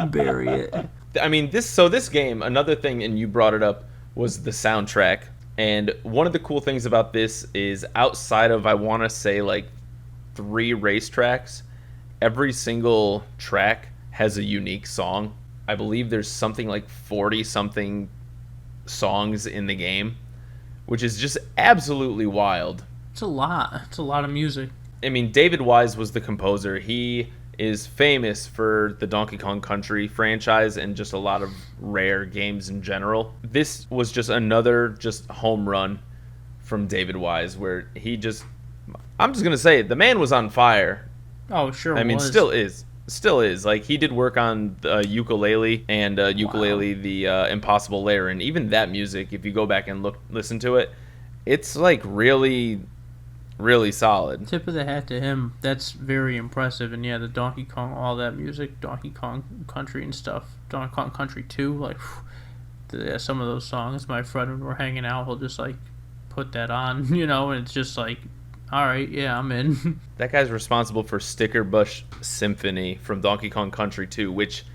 bury it. I mean, this game, another thing, and you brought it up, was the soundtrack. And one of the cool things about this is, outside of, I want to say, like 3 racetracks, every single track has a unique song. I believe there's something like 40-something songs in the game, which is just absolutely wild. It's a lot. It's a lot of music. I mean, David Wise was the composer. He is famous for the Donkey Kong Country franchise and just a lot of Rare games in general. This was just another home run from David Wise, where I'm just going to say it, the man was on fire. Oh, sure. I mean, still is. Like, he did work on the Ukulele and Ukulele, wow. The Impossible Lair, and even that music, if you go back and listen to it, it's like really, really solid. Tip of the hat to him. That's very impressive. And yeah, the Donkey Kong, all that music, Donkey Kong Country and stuff, Donkey Kong Country 2, like, some of those songs, my friend, when we're hanging out, he'll just like put that on, and it's just like, all right, yeah, I'm in. That guy's responsible for Sticker Bush Symphony from Donkey Kong Country 2, which,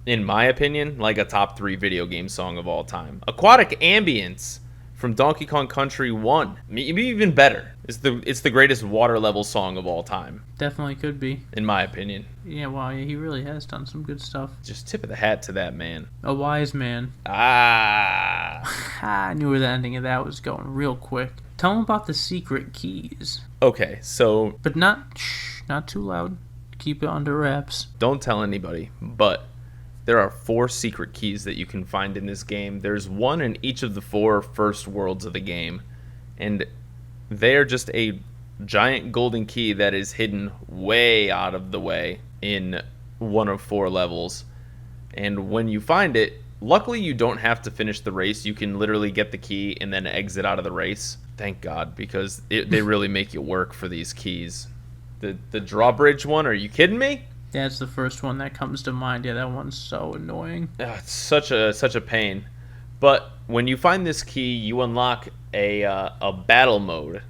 in my opinion, like a top 3 video game song of all time. Aquatic Ambience from Donkey Kong Country 1, maybe even better. It's the greatest water level song of all time. Definitely could be, in my opinion. Yeah, well, yeah, he really has done some good stuff. Just tip of the hat to that man. A wise man. I knew where the ending of that was going real quick. Tell him about the secret keys. Okay, so... But not too loud. Keep it under wraps. Don't tell anybody, but there are 4 secret keys that you can find in this game. There's one in each of the 4 first worlds of the game, and they are just a giant golden key that is hidden way out of the way in one of 4 levels. And when you find it, luckily you don't have to finish the race. You can literally get the key and then exit out of the race. Thank God, because they really make you work for these keys. The drawbridge one, are you kidding me? That's the first one that comes to mind. Yeah, that one's so annoying. It's such a pain. But when you find this key, you unlock a battle mode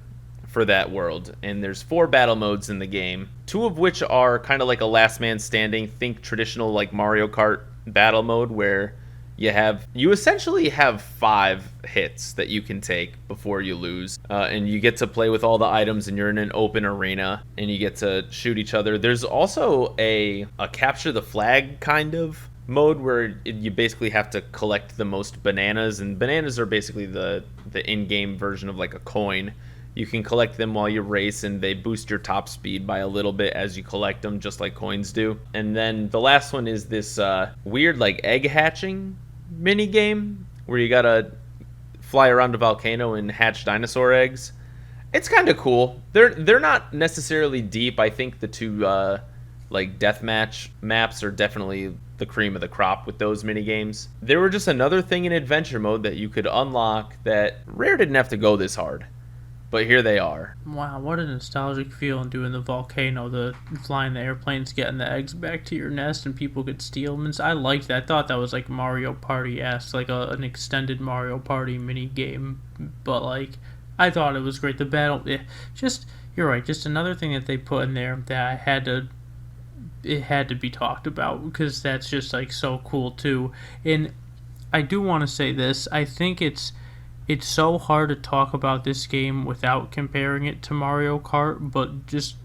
for that world. And there's 4 battle modes in the game, 2 of which are kind of like a last man standing. Think traditional like Mario Kart battle mode, where you essentially have 5 hits that you can take before you lose, and you get to play with all the items, and you're in an open arena, and you get to shoot each other. There's also a capture the flag kind of mode where you basically have to collect the most bananas, and bananas are basically the in-game version of like a coin. You can collect them while you race, and they boost your top speed by a little bit as you collect them, just like coins do. And then the last one is this weird like egg hatching mini game where you gotta fly around a volcano and hatch dinosaur eggs. It's kind of cool. They're not necessarily deep. I think the 2 like deathmatch maps are definitely the cream of the crop with those mini games. They were just another thing in adventure mode that you could unlock that Rare didn't have to go this hard. But here they are. Wow, what a nostalgic feeling doing the volcano, the flying the airplanes, getting the eggs back to your nest, and people could steal them. I liked that. I thought that was like Mario Party-esque, like an extended Mario Party mini game. But like, I thought it was great. The battle, you're right. Just another thing that they put in there that it had to be talked about, because that's just like so cool too. And I do want to say this. I think it's so hard to talk about this game without comparing it to Mario Kart, but just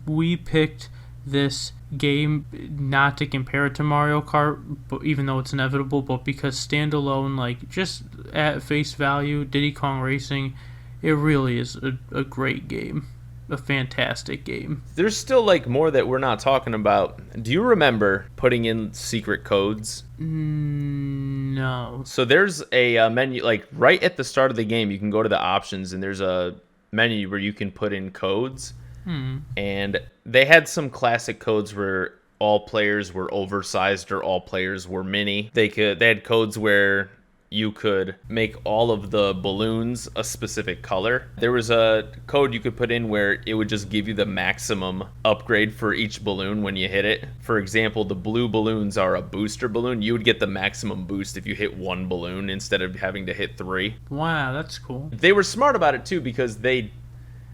we picked this game not to compare it to Mario Kart, but even though it's inevitable, but because standalone, like just at face value, Diddy Kong Racing, it really is a great game. A fantastic game. There's still like more that we're not talking about. Do you remember putting in secret codes? No. So there's a menu, like right at the start of the game, you can go to the options and there's a menu where you can put in codes. And they had some classic codes where all players were oversized or all players were mini. They had codes where you could make all of the balloons a specific color. There was a code you could put in where it would just give you the maximum upgrade for each balloon when you hit it. For example, the blue balloons are a booster balloon. You would get the maximum boost if you hit 1 balloon instead of having to hit 3. Wow, that's cool. They were smart about it too, because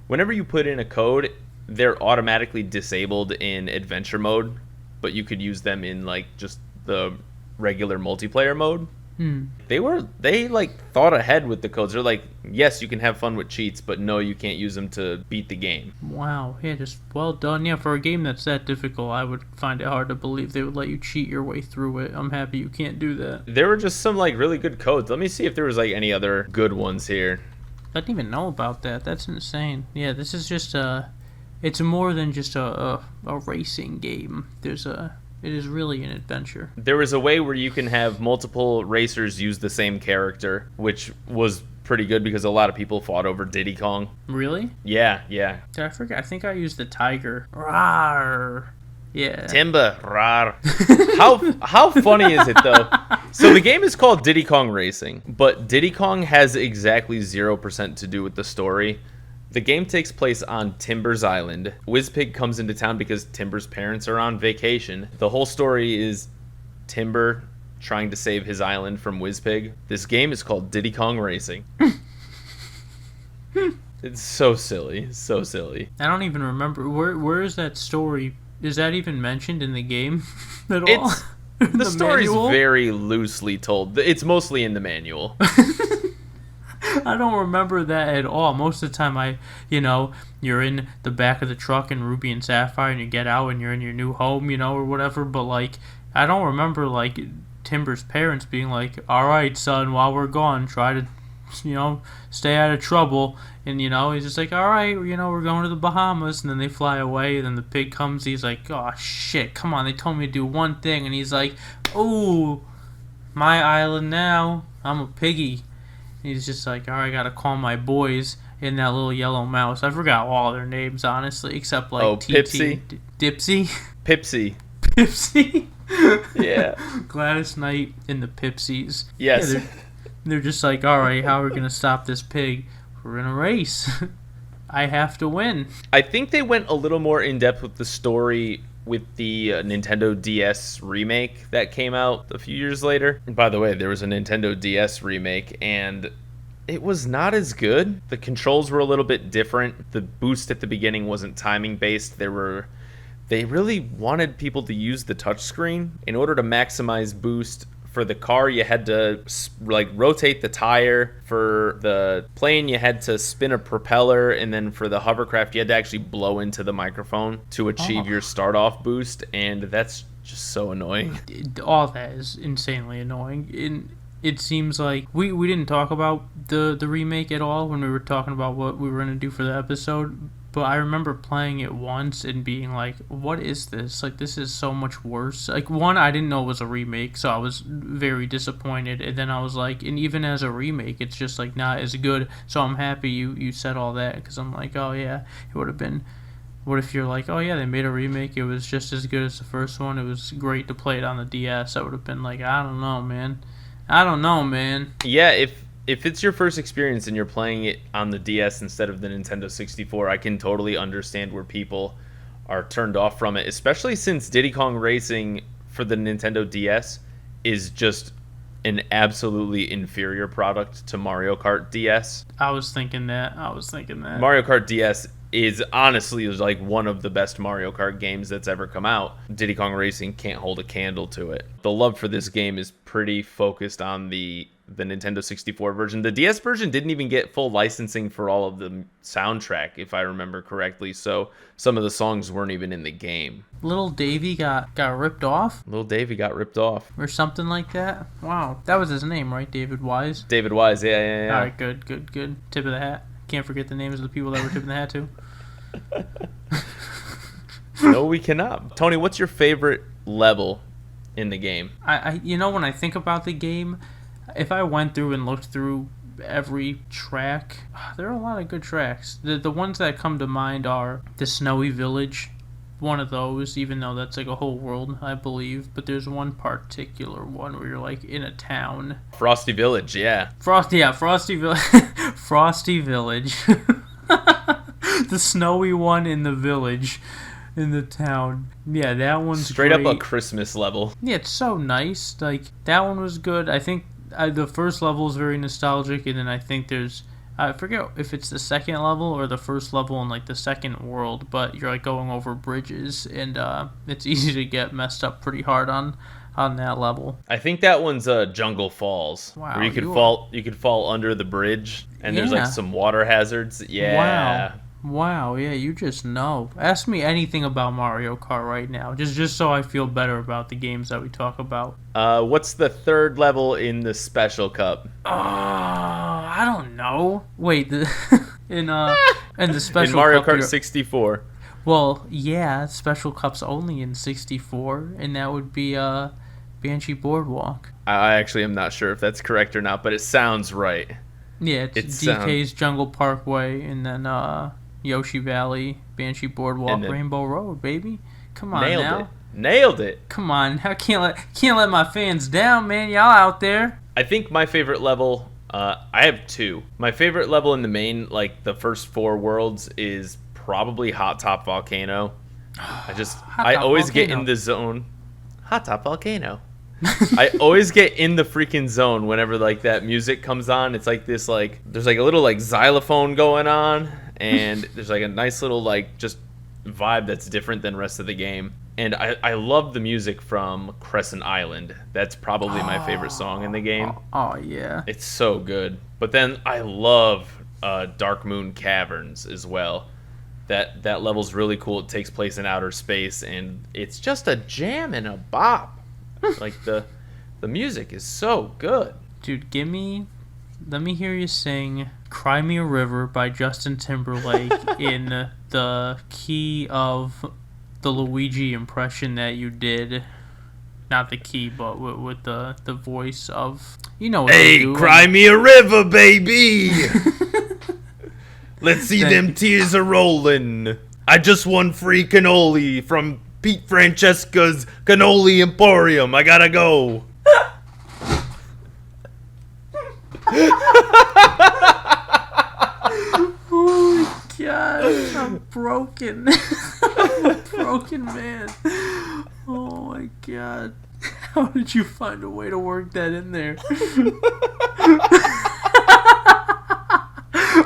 whenever you put in a code, they're automatically disabled in adventure mode, but you could use them in like just the regular multiplayer mode. They like thought ahead with the codes. They're like, yes, you can have fun with cheats, but no, you can't use them to beat the game. Wow, yeah, just well done. Yeah, for a game that's that difficult, I would find it hard to believe they would let you cheat your way through it. I'm happy you can't do that. There were just some like really good codes. Let me see if there was like any other good ones here. I didn't even know about that. That's insane. Yeah, this is just it's more than just a racing game. It is really an adventure. There was a way where you can have multiple racers use the same character, which was pretty good because a lot of people fought over Diddy Kong. Really? Yeah. Did I forget? I think I used the tiger. Rawr. Yeah. Timber. Rawr. How funny is it though? So the game is called Diddy Kong Racing, but Diddy Kong has exactly 0% to do with the story. The game takes place on Timber's Island. Wizpig comes into town because Timber's parents are on vacation. The whole story is Timber trying to save his island from Wizpig. This game is called Diddy Kong Racing. It's so silly. So silly. I don't even remember. Where is that story? Is that even mentioned in the game at all? The story's manual? very loosely told. It's mostly in the manual. I don't remember that at all. Most of the time, you're in the back of the truck in Ruby and Sapphire, and you get out and you're in your new home, or whatever. But like, I don't remember like Timber's parents being like, "All right, son, while we're gone, try to, stay out of trouble." And he's just like, "All right, we're going to the Bahamas," and then they fly away. And then the pig comes. He's like, "Oh shit, come on! They told me to do one thing," and he's like, "Oh, my island now. I'm a piggy." He's just like, all right, I gotta call my boys in that little yellow mouse. I forgot all their names, honestly, except like Pipsy? Dipsy? Pipsy. Pipsy? Yeah. Gladys Knight and the Pipsies. Yes. Yeah, they're just like, all right, how are we gonna stop this pig? We're in a race. I have to win. I think they went a little more in depth with the story with the Nintendo DS remake that came out a few years later. And by the way, there was a Nintendo DS remake, and It was not as good. The controls were a little bit different. The boost at the beginning wasn't timing based. They really wanted people to use the touchscreen. In order to maximize boost for the car, you had to like rotate the tire. For the plane, you had to spin a propeller, and then for the hovercraft, you had to actually blow into the microphone to achieve your start off boost, and that's just so annoying. All that is insanely annoying. It seems like we didn't talk about the remake at all when we were talking about what we were going to do for the episode, but I remember playing it once and being like, what is this? Like, this is so much worse. Like, one, I didn't know it was a remake, so I was very disappointed, and then I was like, and even as a remake, it's just, like, not as good, so I'm happy you said all that, because I'm like, oh, yeah, it would have been... What if you're like, oh yeah, they made a remake, it was just as good as the first one, it was great to play it on the DS. I would have been like, I don't know, man. Yeah, if it's your first experience and you're playing it on the DS instead of the Nintendo 64, I can totally understand where people are turned off from it, especially since Diddy Kong Racing for the Nintendo DS is just an absolutely inferior product to Mario Kart DS. I was thinking that. Mario Kart DS is honestly like one of the best Mario Kart games that's ever come out. Diddy Kong Racing can't hold a candle to it. The love for this game is pretty focused on the Nintendo 64 version. The DS version didn't even get full licensing for all of the soundtrack, if I remember correctly, so some of the songs weren't even in the game. Little Davy got ripped off? Little Davy got ripped off. Or something like that? Wow. That was his name, right? David Wise? David Wise, yeah. Alright, good. Tip of the hat. Can't forget the names of the people that were tipping the hat to. No, we cannot. Tony, what's your favorite level in the game? I when I think about the game, if I went through and looked through every track, there are a lot of good tracks. The ones that come to mind are the Snowy Village, one of those, even though that's like a whole world, I believe. But there's one particular one where you're like in a town. Frosty Village, yeah. Frosty Village. Frosty Village. The snowy one in the village, in the town. Yeah, that one's straight great. Up a Christmas level. Yeah, it's so nice. Like, that one was good. I think the first level is very nostalgic, and then I think there's... I forget if it's the second level or the first level in, like, the second world, but you're, like, going over bridges, and it's easy to get messed up pretty hard on that level. I think that one's Jungle Falls, wow, where you could fall under the bridge, and there's, like, some water hazards. Yeah. Wow, yeah, you just know. Ask me anything about Mario Kart right now, just so I feel better about the games that we talk about. What's the third level in the Special Cup? I don't know. Wait, in the Special in Mario Cup, Kart 64. Well, yeah, Special Cup's only in 64, and that would be Banshee Boardwalk. I actually am not sure if that's correct or not, but it sounds right. Yeah, it's DK's Jungle Parkway, and then Yoshi Valley, Banshee Boardwalk, Rainbow Road, baby. Come on now. Nailed it. Come on, I can't let my fans down, man. Y'all out there. I think my favorite level, I have two. My favorite level in the main, like the first 4 worlds, is probably Hot Top Volcano. I always get in the zone. Hot Top Volcano. I always get in the freaking zone whenever like that music comes on. It's like this, like there's like a little like xylophone going on, and there's like a nice little like just vibe that's different than the rest of the game. And I love the music from Crescent Island. That's probably my favorite song in the game. Oh yeah, it's so good. But then I love Dark Moon Caverns as well. That level's really cool. It takes place in outer space, and it's just a jam and a bop. Like the music is so good. Dude, let me hear you sing Cry Me a River by Justin Timberlake in the key of the Luigi impression that you did. Not the key, but with the voice of, you know what Hey, cry me a river, baby. Let's see them tears a rolling. I just won free cannoli from Pete Francesca's Cannoli Emporium. I gotta go. Oh my god, I'm broken. I'm a broken man. Oh my god. How did you find a way to work that in there?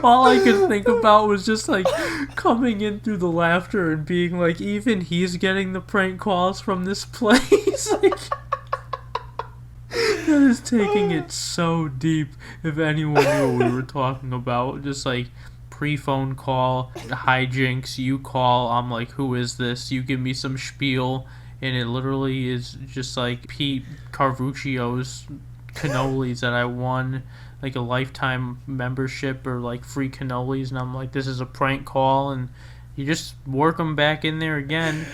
All I could think about was just like coming in through the laughter and being like, even he's getting the prank calls from this place. Like, that is taking it so deep. If anyone knew what we were talking about, just like pre-phone call, hijinks, you call, I'm like, who is this? You give me some spiel, and it literally is just like Pete Carvuccio's cannolis that I won, like a lifetime membership or like free cannolis, and I'm like, this is a prank call, and you just work them back in there again.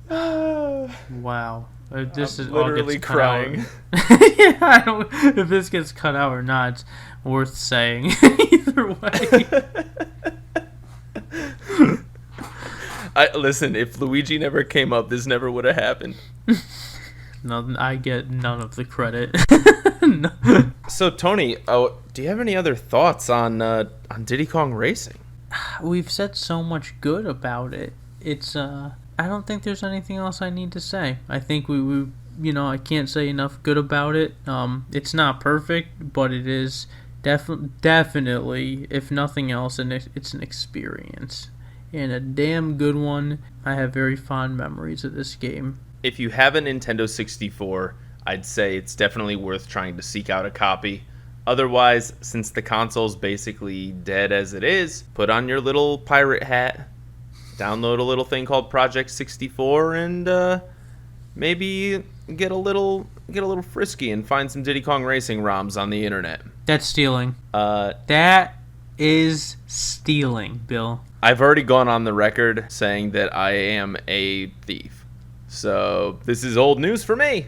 Wow. This I'm is literally all gets crying. Cut out. Yeah, I don't. If this gets cut out or not, it's worth saying. Either way. Listen. If Luigi never came up, this never would have happened. No, I get none of the credit. No. So Tony, do you have any other thoughts on Diddy Kong Racing? We've said so much good about it. It's I don't think there's anything else I need to say. I think we I can't say enough good about it. It's not perfect, but it is definitely, if nothing else, it's an experience. And a damn good one. I have very fond memories of this game. If you have a Nintendo 64, I'd say it's definitely worth trying to seek out a copy. Otherwise, since the console's basically dead as it is, put on your little pirate hat, download a little thing called Project 64, and maybe get a little frisky and find some Diddy Kong Racing ROMs on the internet. That's stealing. That is stealing, Bill. I've already gone on the record saying that I am a thief. So this is old news for me.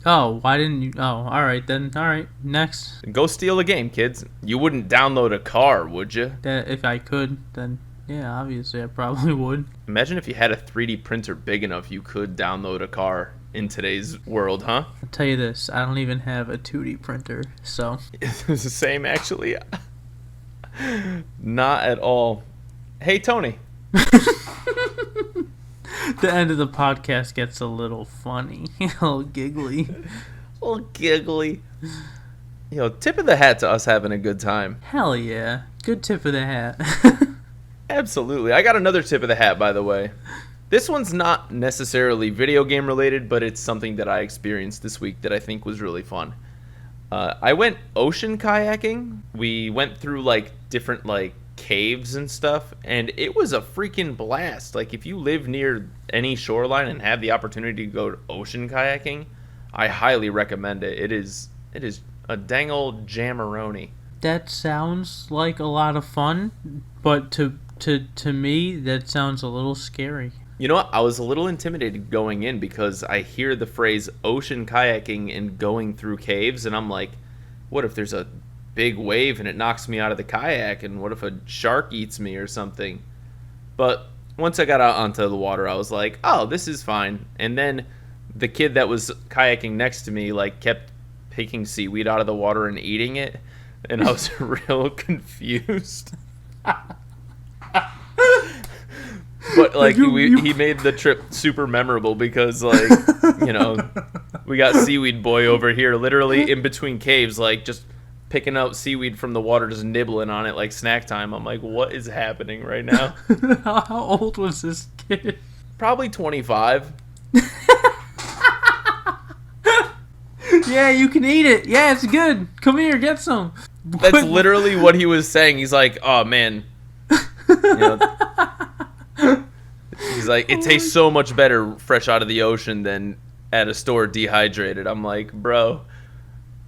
Oh, why didn't you? Oh, all right then. All right, next. Go steal a game, kids. You wouldn't download a car, would you? That if I could, then yeah, obviously I probably would. Imagine if you had a 3D printer big enough you could download a car in today's world, huh? I'll tell you this, I don't even have a 2D printer, so. It's the same, actually. Not at all. Hey, Tony. The end of the podcast gets a little funny, a little giggly. A little giggly. Tip of the hat to us having a good time. Hell yeah. Good tip of the hat. Absolutely. I got another tip of the hat, by the way. This one's not necessarily video game related, but it's something that I experienced this week that I think was really fun. I went ocean kayaking. We went through different caves and stuff, and it was a freaking blast. If you live near any shoreline and have the opportunity to go ocean kayaking, I highly recommend it. It is a dang old jammeroni. That sounds like a lot of fun, but to me that sounds a little scary. You know what? I was a little intimidated going in because I hear the phrase ocean kayaking and going through caves, and I'm like, what if there's a big wave and it knocks me out of the kayak, and what if a shark eats me or something? But once I got out onto the water, I was like, oh, this is fine. And then the kid that was kayaking next to me kept picking seaweed out of the water and eating it, and I was real confused. But he made the trip super memorable because we got Seaweed Boy over here literally in between caves, just picking out seaweed from the water, just nibbling on it like snack time. I'm like, what is happening right now? How old was this kid? Probably 25. Yeah, you can eat it. Yeah, it's good. Come here, get some. That's literally what he was saying. He's like, oh man. He's like, it tastes so much better fresh out of the ocean than at a store dehydrated. I'm like, bro,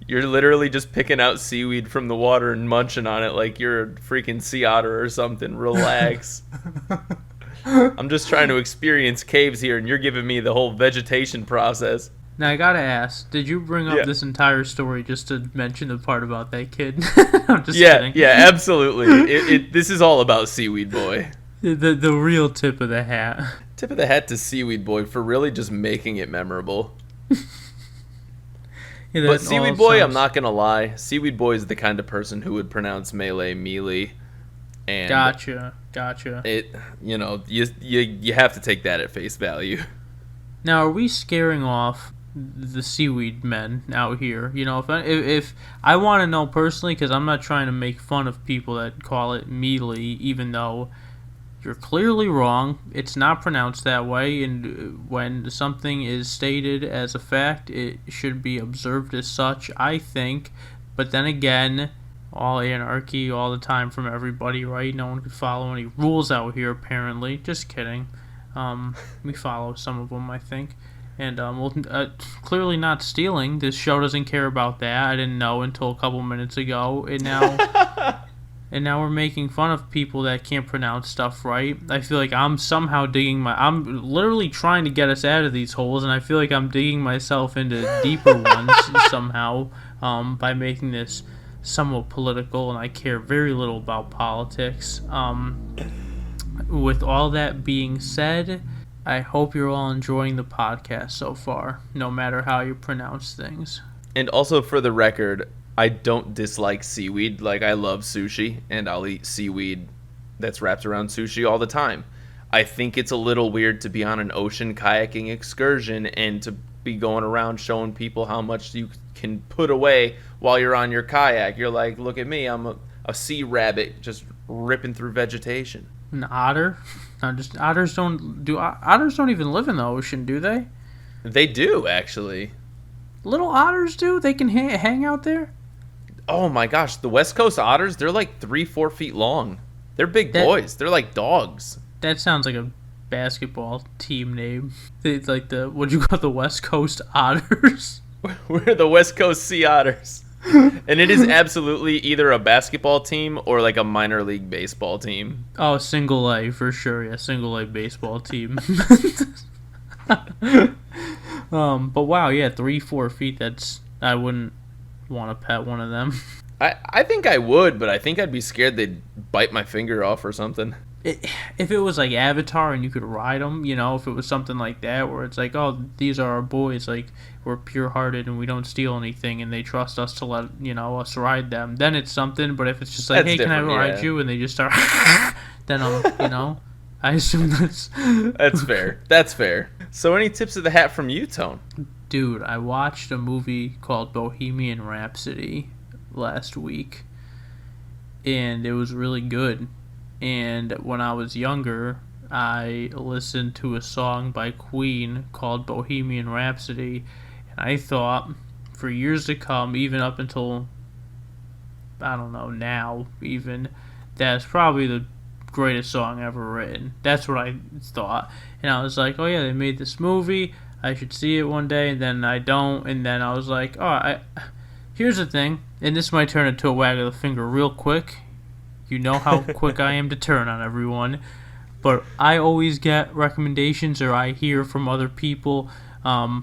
you're literally just picking out seaweed from the water and munching on it like you're a freaking sea otter or something. Relax. I'm just trying to experience caves here, and you're giving me the whole vegetation process. Now, I gotta ask, did you bring up this entire story just to mention the part about that kid? I'm just kidding. Yeah, absolutely. This is all about Seaweed Boy. The real tip of the hat. Tip of the hat to Seaweed Boy for really just making it memorable. Yeah, but Seaweed Boy, I'm not gonna lie, Seaweed Boy is the kind of person who would pronounce melee melee. And Gotcha. It, you have to take that at face value. Now, are we scaring off the Seaweed men out here. You know, if I want to know personally, because I'm not trying to make fun of people that call it mealy, even though you're clearly wrong. It's not pronounced that way, and when something is stated as a fact, it should be observed as such, I think. But then again, all anarchy all the time from everybody, right? No one could follow any rules out here, apparently. Just kidding. We follow some of them, I think. And clearly not stealing. This show doesn't care about that. I didn't know until a couple minutes ago, and now and now we're making fun of people that can't pronounce stuff right. I feel like I'm somehow I'm literally trying to get us out of these holes, and I feel like I'm digging myself into deeper ones somehow by making this somewhat political, and I care very little about politics. With all that being said, I hope you're all enjoying the podcast so far, no matter how you pronounce things. And also, for the record, I don't dislike seaweed. Like, I love sushi, and I'll eat seaweed that's wrapped around sushi all the time. I think it's a little weird to be on an ocean kayaking excursion and to be going around showing people how much you can put away while you're on your kayak. You're like, look at me, I'm a sea rabbit just ripping through vegetation. An otter? No, just otters don't even live in the ocean, do they? They do, actually. Little otters do? They can hang out there? Oh my gosh, the West Coast otters, they're like 3-4 feet long. They're big boys. They're like dogs. That sounds like a basketball team name. It's like what'd you call the West Coast Otters? We're the West Coast Sea Otters. And it is absolutely either a basketball team or like a minor league baseball team. Oh, single A for sure. Yeah, single A baseball team. But wow, yeah, 3-4 feet. I wouldn't want to pet one of them. I think I would, but I think I'd be scared they'd bite my finger off or something. If it was like Avatar and you could ride them, you know, if it was something like that where it's like, oh, these are our boys, like, we're pure-hearted and we don't steal anything and they trust us to let, us ride them, then it's something. But if it's just like, hey, can I ride you? And they just start, then I assume that's... That's fair. That's fair. So any tips of the hat from you, Tone? Dude, I watched a movie called Bohemian Rhapsody last week, and it was really good. And when I was younger, I listened to a song by Queen called Bohemian Rhapsody, and I thought for years to come, even up until, I don't know, now even, that's probably the greatest song ever written. That's what I thought. And I was like, oh yeah, they made this movie, I should see it one day, and then I don't, and then I was like, here's the thing, and this might turn into a wag of the finger real quick. You know how quick I am to turn on everyone. But I always get recommendations, or I hear from other people, that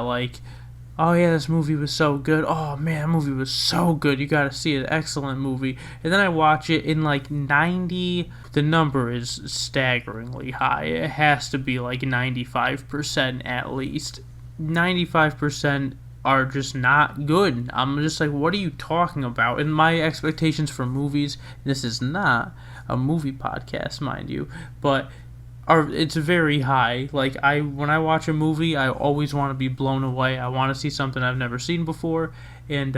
like, oh yeah, this movie was so good. Oh man, that movie was so good. You gotta see it. Excellent movie. And then I watch it in like 90. The number is staggeringly high. It has to be like 95% at least. 95% are just not good. I'm just like, what are you talking about? And my expectations for movies, this is not a movie podcast, mind you, but it's very high. Like, when I watch a movie, I always want to be blown away. I want to see something I've never seen before, and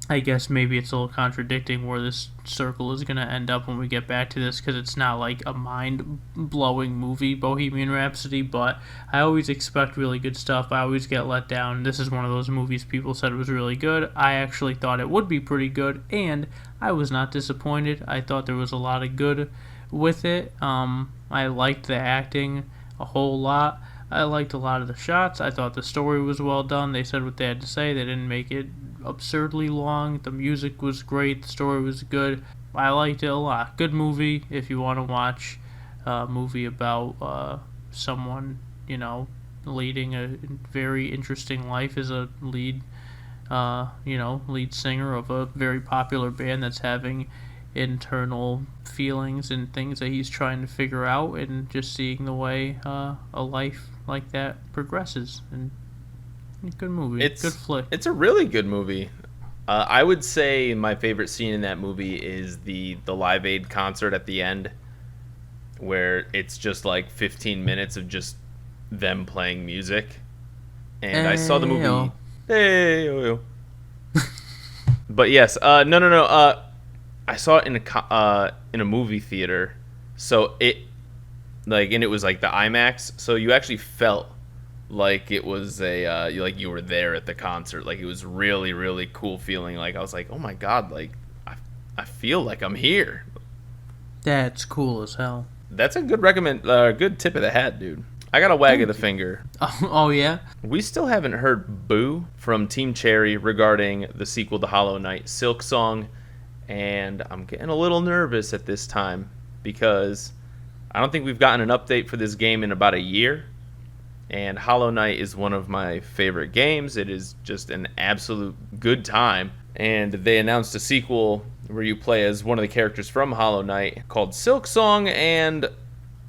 I guess maybe it's a little contradicting where this circle is going to end up when we get back to this, because it's not like a mind-blowing movie, Bohemian Rhapsody, but I always expect really good stuff. I always get let down. This is one of those movies people said was really good. I actually thought it would be pretty good, and I was not disappointed. I thought there was a lot of good with it. I liked the acting a whole lot. I liked a lot of the shots. I thought the story was well done. They said what they had to say. They didn't make it absurdly long. The music was great. The story was good. I liked it a lot. Good movie if you want to watch a movie about someone, leading a very interesting life as a lead singer of a very popular band that's having internal feelings and things that he's trying to figure out, and just seeing the way a life like that progresses. And good movie. Good flick. It's a really good movie. I would say my favorite scene in that movie is the Live Aid concert at the end, where it's just like 15 minutes of just them playing music. And I saw the movie. Hey, but yes, no. I saw it in a movie theater, so it and it was like the IMAX, so you actually felt like it was like you were there at the concert. Like it was really, really cool feeling. Like I was like, oh my god, like I feel like I'm here. That's cool as hell. That's a good tip of the hat, dude. I got a wag of the finger. Oh yeah? We still haven't heard boo from Team Cherry regarding the sequel to Hollow Knight, Silksong, and I'm getting a little nervous at this time because I don't think we've gotten an update for this game in about a year, and Hollow Knight is one of my favorite games. It is just an absolute good time, and they announced a sequel where you play as one of the characters from Hollow Knight called Silksong, and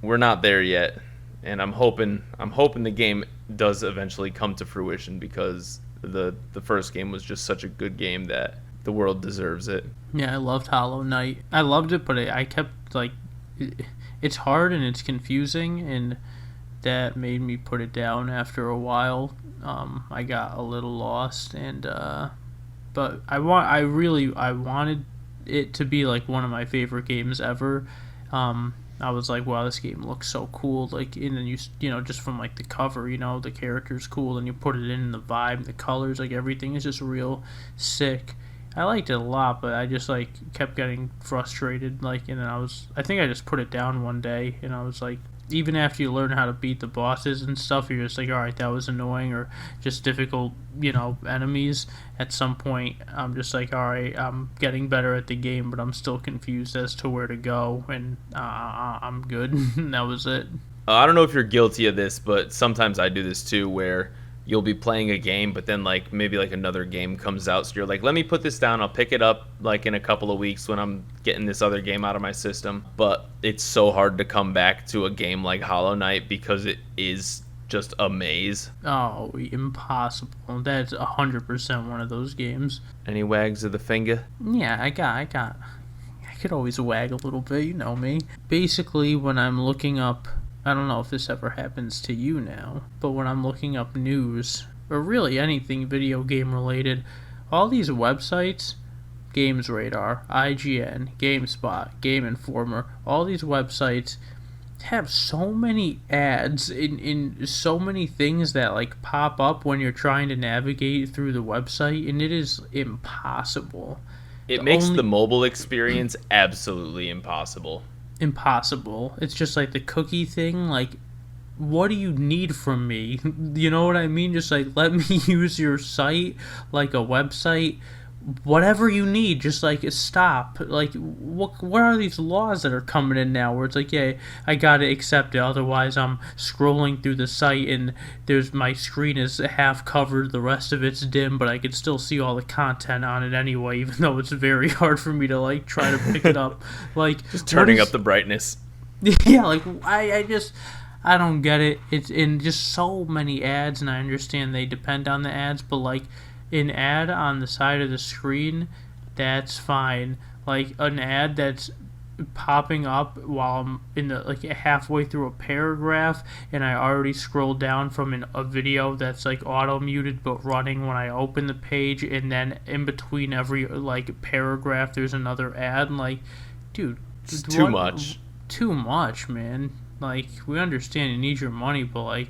we're not there yet. And I'm hoping the game does eventually come to fruition because the first game was just such a good game that the world deserves it. Yeah, I loved Hollow Knight. I loved it, but I kept it's hard and it's confusing, and that made me put it down after a while. I got a little lost, and but I wanted it to be like one of my favorite games ever. I was like, wow, this game looks so cool. Like, and then you know, just from like the cover, you know, the character's cool, and you put it in the vibe, the colors, like everything is just real sick. I liked it a lot, but I just like kept getting frustrated. Like, and then I think I just put it down one day, and I was like, even after you learn how to beat the bosses and stuff, you're just like, all right, that was annoying, or just difficult, you know, enemies. At some point, I'm just like, all right, I'm getting better at the game, but I'm still confused as to where to go, and I'm good. And that was it. I don't know if you're guilty of this, but sometimes I do this too, where you'll be playing a game, but then like maybe like another game comes out, so you're like, let me put this down, I'll pick it up like in a couple of weeks when I'm getting this other game out of my system. But it's so hard to come back to a game like Hollow Knight because it is just a maze. Oh, impossible. That's 100% one of those games. Any wags of the finger? Yeah, I could always wag a little bit, you know me. Basically, when I'm looking up, I don't know if this ever happens to you now, but when I'm looking up news, or really anything video game related, all these websites, Games Radar, IGN, GameSpot, Game Informer, all these websites have so many ads in so many things that like pop up when you're trying to navigate through the website, and it is impossible. It makes the mobile experience absolutely impossible. It's just like the cookie thing. Like, what do you need from me? You know what I mean? Just like, let me use your site like a website. Whatever you need, just like stop. Like, what are these laws that are coming in now where it's like, yeah, I gotta accept it, otherwise I'm scrolling through the site and my screen is half covered, the rest of it's dim, but I can still see all the content on it anyway, even though it's very hard for me to like try to pick it up. Like, just turning up the brightness. Yeah, like I don't get it. It's in just so many ads, and I understand they depend on the ads, but like, an ad on the side of the screen, that's fine. Like an ad that's popping up while I'm in the like halfway through a paragraph, and I already scrolled down from a video that's like auto muted but running when I open the page, and then in between every like paragraph there's another ad. And like, dude, it's too much. Too much, man. Like, we understand you need your money, but like,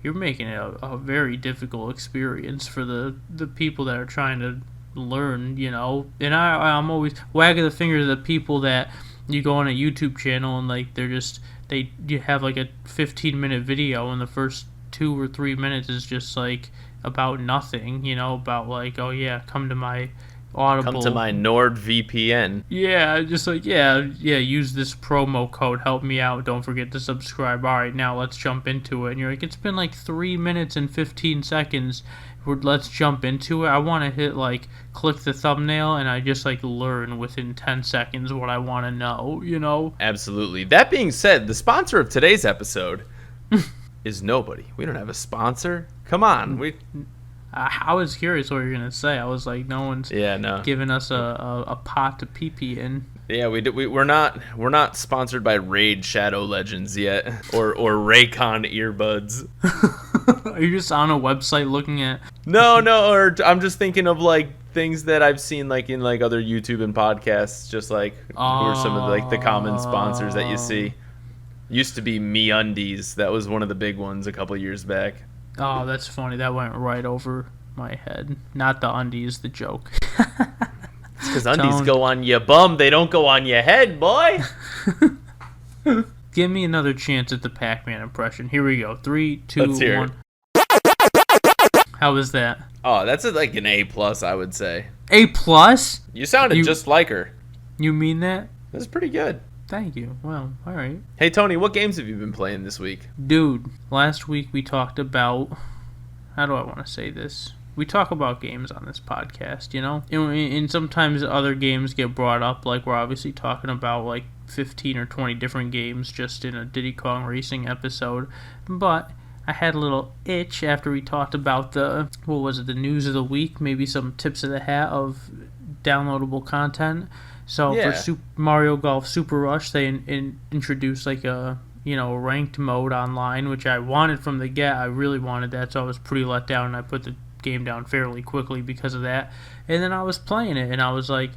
you're making it a very difficult experience for the people that are trying to learn, you know. And I'm always wagging the finger to the people that you go on a YouTube channel and like you have like a 15-minute video, and the first 2 or 3 minutes is just like about nothing, you know, about like, oh yeah, come to my Audible. Come to my NordVPN. Yeah, just like, yeah, use this promo code, help me out, don't forget to subscribe. Alright, now let's jump into it. And you're like, it's been like 3 minutes and 15 seconds. Let's jump into it. I want to hit like, click the thumbnail, and I just like learn within 10 seconds what I want to know, you know? Absolutely. That being said, the sponsor of today's episode is nobody. We don't have a sponsor. Come on. I was curious what you were going to say. I was like, no one's giving us a pot to pee-pee in. Yeah, we're not sponsored by Raid Shadow Legends yet, or Raycon earbuds. Are you just on a website looking at? No, or I'm just thinking of like things that I've seen like in like other YouTube and podcasts, just like who are some of like the common sponsors that you see. Used to be MeUndies. That was one of the big ones a couple years back. Oh, that's funny. That went right over my head. Not the undies, the joke. It's because undies go on your bum. They don't go on your head, boy. Give me another chance at the Pac-Man impression. Here we go. 3, 2, Let's hear 1. How was that? Oh, that's like an A+, I would say. A+? You sounded just like her. You mean that? That's pretty good. Thank you. Well, all right. Hey, Tony, what games have you been playing this week? Dude, last week we talked about... How do I want to say this? We talk about games on this podcast, you know? And sometimes other games get brought up, like we're obviously talking about like 15 or 20 different games just in a Diddy Kong Racing episode. But I had a little itch after we talked about the news of the week, maybe some tips of the hat of downloadable content. So for Super Mario Golf Super Rush, they introduced like a ranked mode online, which I wanted from the get. I really wanted that, so I was pretty let down, and I put the game down fairly quickly because of that. And then I was playing it, and I was like,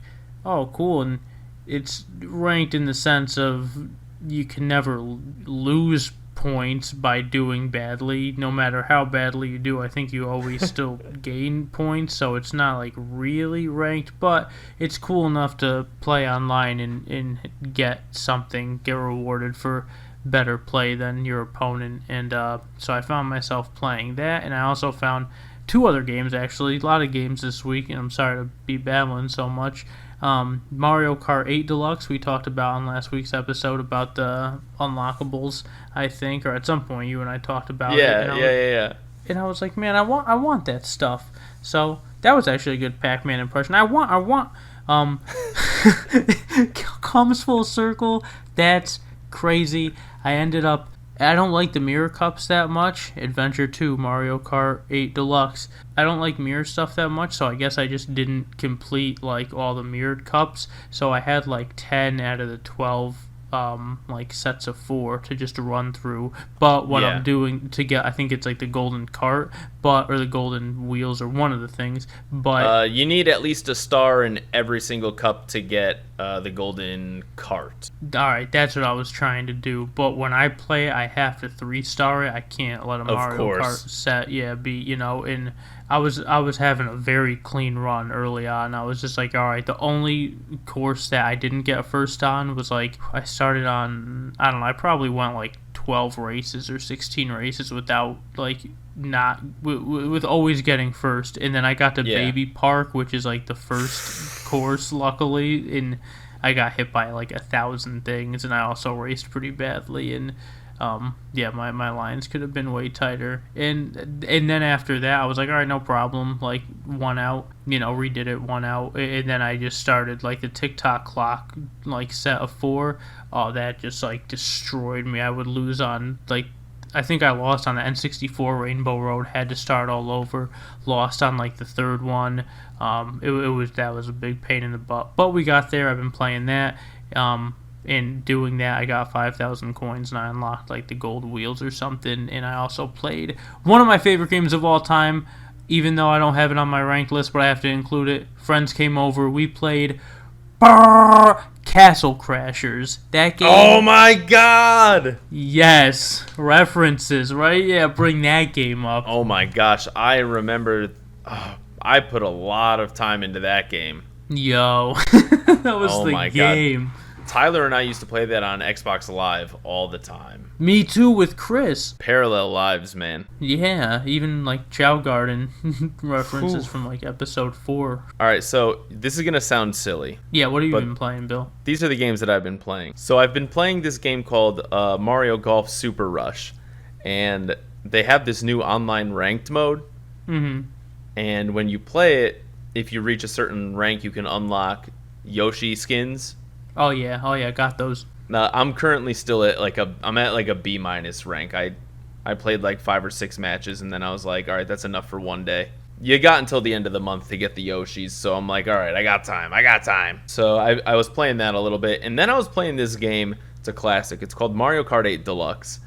oh, cool. And it's ranked in the sense of you can never lose points by doing badly. No matter how badly you do, I think you always still gain points, so it's not like really ranked, but it's cool enough to play online and get rewarded for better play than your opponent. And so I found myself playing that, and I also found 2 other games, actually. A lot of games this week, and I'm sorry to be babbling so much. Mario Kart 8 Deluxe, we talked about on last week's episode about the unlockables, I think, or at some point you and I talked about it. Yeah. And I was like, man, I want that stuff. So that was actually a good Pac-Man impression. I want comes full circle. That's crazy. I don't like the mirror cups that much. Adventure 2, Mario Kart 8 Deluxe. I don't like mirror stuff that much, so I guess I just didn't complete like all the mirrored cups. So I had like 10 out of the 12 like sets of 4 to just run through. But what I'm doing to get, I think it's like the golden cart, or the golden wheels, or one of the things. But you need at least a star in every single cup to get the golden cart. All right, that's what I was trying to do. But when I play, I have to 3-star it. I can't let a Mario Kart set, be, and I was having a very clean run early on. I was just like, all right, the only course that I didn't get first on was like, I started on, I don't know, I probably went like 12 races or 16 races without like with always getting first. And then I got to Baby Park, which is like the first course, luckily, and I got hit by like 1,000 things, and I also raced pretty badly, and my lines could have been way tighter. And then after that, I was like, all right, no problem. Like, 1 out, redid it, 1 out. And then I just started, like, the TikTok clock, like, set of 4. Oh, that just, like, destroyed me. I would lose on, like, I think I lost on the N64 Rainbow Road, had to start all over, lost on, like, the 3rd one. That was a big pain in the butt. But we got there. I've been playing that. In doing that, I got 5,000 coins, and I unlocked like the gold wheels or something. And I also played one of my favorite games of all time, even though I don't have it on my ranked list, but I have to include it. Friends came over, we played Castle Crashers. That game. Oh my god! Yes, references, right? Yeah, bring that game up. Oh my gosh, I remember. I put a lot of time into that game. Yo, that was the game. God. Tyler and I used to play that on Xbox Live all the time. Me too, with Chris. Parallel lives, man. Yeah, even like Chow Garden references from like episode 4. Alright, so this is going to sound silly. Yeah, what have you been playing, Bill? These are the games that I've been playing. So I've been playing this game called Mario Golf Super Rush. And they have this new online ranked mode. Mm-hmm. And when you play it, if you reach a certain rank, you can unlock Yoshi skins. Oh yeah, got those. I'm currently still at I'm at like a B- rank. I played like 5 or 6 matches, and then I was like, all right, that's enough for one day. you got until the end of the month to get the Yoshis. So I'm like, all right, I got time. So I was playing that a little bit. And then I was playing this game. It's a classic. It's called Mario Kart 8 Deluxe.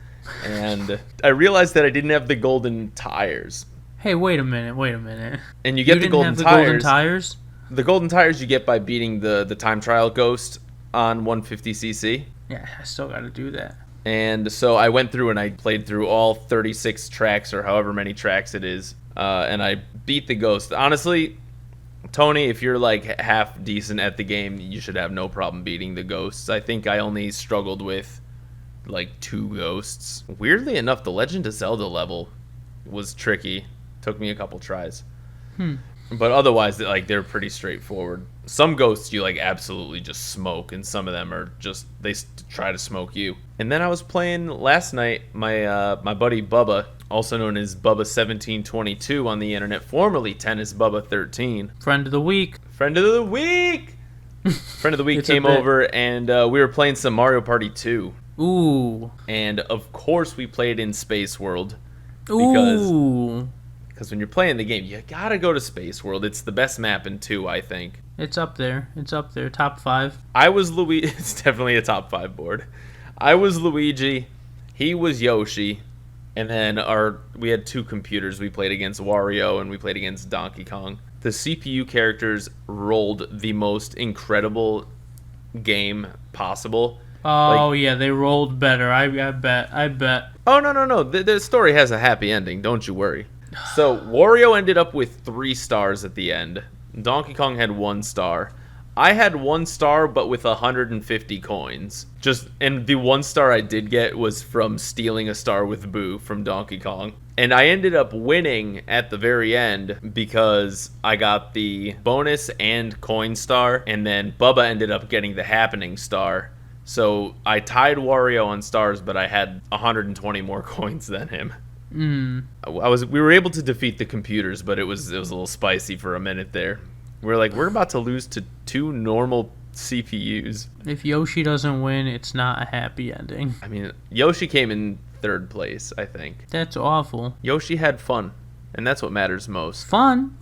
And I realized that I didn't have the golden tires. Hey, wait a minute. And you get the golden golden tires? The golden tires you get by beating the time trial ghost on 150cc. Yeah, I still got to do that. And so I went through and I played through all 36 tracks or however many tracks it is. And I beat the ghost. Honestly, Tony, if you're like half decent at the game, you should have no problem beating the ghosts. I think I only struggled with like 2 ghosts. Weirdly enough, the Legend of Zelda level was tricky. Took me a couple tries. But otherwise, like, they're pretty straightforward. Some ghosts you like absolutely just smoke, and some of them are just they try to smoke you. And then I was playing last night. My buddy Bubba, also known as Bubba1722 on the internet, formerly Tennis Bubba13. Friend of the week. Friend of the week came over, and we were playing some Mario Party 2. Ooh. And of course, we played in Space World. Because when you're playing the game, you gotta go to Space World. It's the best map in 2, I think. It's up there. Top 5. I was Luigi. It's definitely a top 5 board. I was Luigi. He was Yoshi. And then we had 2 computers. We played against Wario and we played against Donkey Kong. The CPU characters rolled the most incredible game possible. Oh, yeah, they rolled better. I bet. Oh, no. The story has a happy ending. Don't you worry. So, Wario ended up with 3 stars at the end. Donkey Kong had 1 star. I had 1 star, but with 150 coins. And the 1 star I did get was from stealing a star with Boo from Donkey Kong. And I ended up winning at the very end because I got the bonus and coin star, and then Bubba ended up getting the happening star. So I tied Wario on stars, but I had 120 more coins than him. We were able to defeat the computers, but it was a little spicy for a minute there. We're about to lose to 2 normal CPUs. If Yoshi doesn't win, it's not a happy ending. I mean, Yoshi came in 3rd place, I think. That's awful. Yoshi had fun, and that's what matters most. Fun?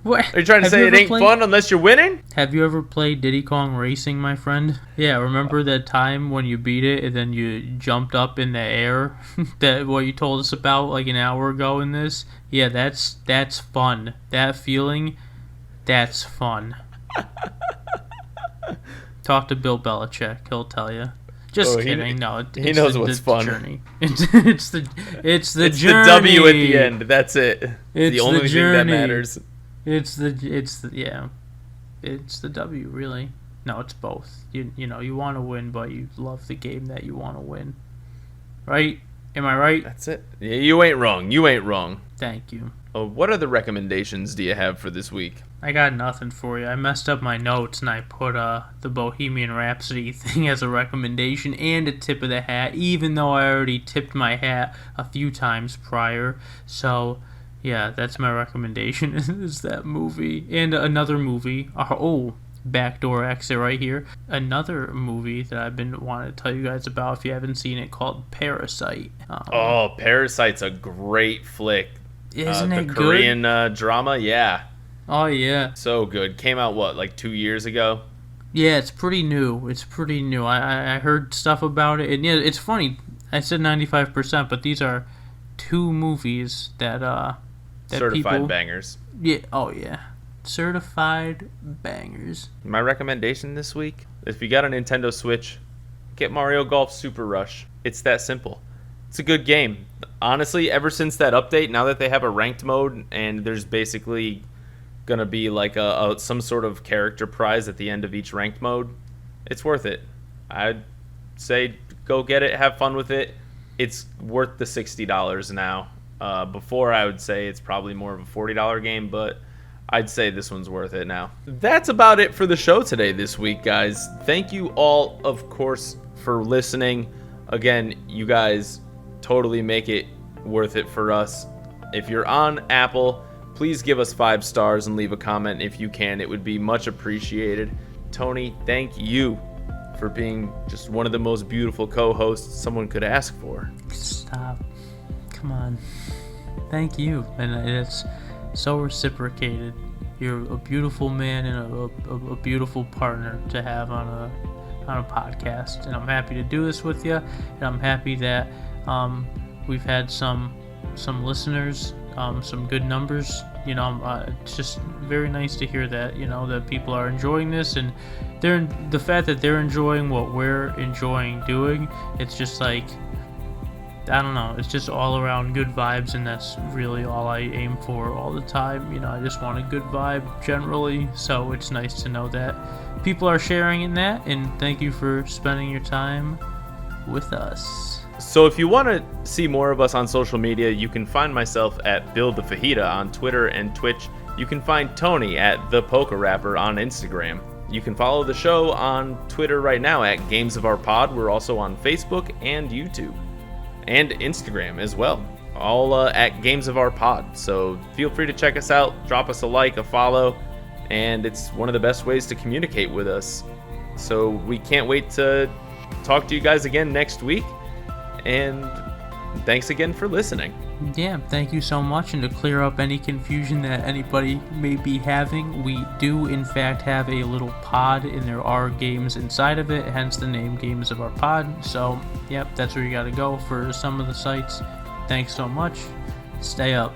What? Are you trying to say it ain't fun unless you're winning? Have you ever played Diddy Kong Racing, my friend? Yeah, remember that time when you beat it and then you jumped up in the air? That what you told us about like an hour ago in this? Yeah, that's fun. That feeling, that's fun. Talk to Bill Belichick, he'll tell you. Just kidding. No, he knows what's fun. Journey. It's the journey. The W at the end. That's it. It's the only thing that matters. It's the W, really. No, it's both. You know, you want to win, but you love the game that you want to win. Right? Am I right? That's it. Yeah, you ain't wrong. Thank you. What other recommendations do you have for this week? I got nothing for you. I messed up my notes and I put the Bohemian Rhapsody thing as a recommendation and a tip of the hat, even though I already tipped my hat a few times prior. So yeah, that's my recommendation, is that movie. And another movie, backdoor exit right here. Another movie that I've been wanting to tell you guys about, if you haven't seen it, called Parasite. Parasite's a great flick. Isn't it good? The Korean drama, yeah. Oh, yeah. So good. Came out, like 2 years ago? Yeah, it's pretty new. I heard stuff about it. And yeah, it's funny. I said 95%, but these are 2 movies that certified bangers. Yeah. Oh yeah. Certified bangers. My recommendation this week: if you got a Nintendo Switch, get Mario Golf Super Rush. It's that simple. It's a good game. Honestly, ever since that update, now that they have a ranked mode and there's basically gonna be like some sort of character prize at the end of each ranked mode, it's worth it. I'd say go get it, have fun with it. It's worth the $60 now. Before, I would say it's probably more of a $40 game, but I'd say this one's worth it now. That's about it for the show today this week, guys. Thank you all, of course, for listening. Again, you guys totally make it worth it for us. If you're on Apple, please give us 5 stars and leave a comment if you can. It would be much appreciated. Tony, thank you for being just one of the most beautiful co-hosts someone could ask for. Stop. Come on. Thank you, and it's so reciprocated. You're a beautiful man and a beautiful partner to have on a podcast, and I'm happy to do this with you. And I'm happy that we've had some listeners, some good numbers. It's just very nice to hear that that people are enjoying this, and the fact that they're enjoying what we're enjoying doing. It's just like, I don't know, it's just all around good vibes, and that's really all I aim for all the time. I just want a good vibe generally, so it's nice to know that people are sharing in that, and thank you for spending your time with us. So if you want to see more of us on social media, you can find myself at Build the Fajita on Twitter and Twitch. You can find Tony at The Polka Rapper on Instagram. You can follow the show on Twitter right now at Games of Our Pod. We're also on Facebook and YouTube. And Instagram as well, all at Games of Our Pod. So feel free to check us out, drop us a like, a follow, and it's one of the best ways to communicate with us. So we can't wait to talk to you guys again next week, and thanks again for listening. Yeah, thank you so much. And to clear up any confusion that anybody may be having, we do in fact have a little pod, and there are games inside of it, hence the name Games of Our Pod. So, yep, that's where you gotta go for some of the sites. Thanks so much. Stay up.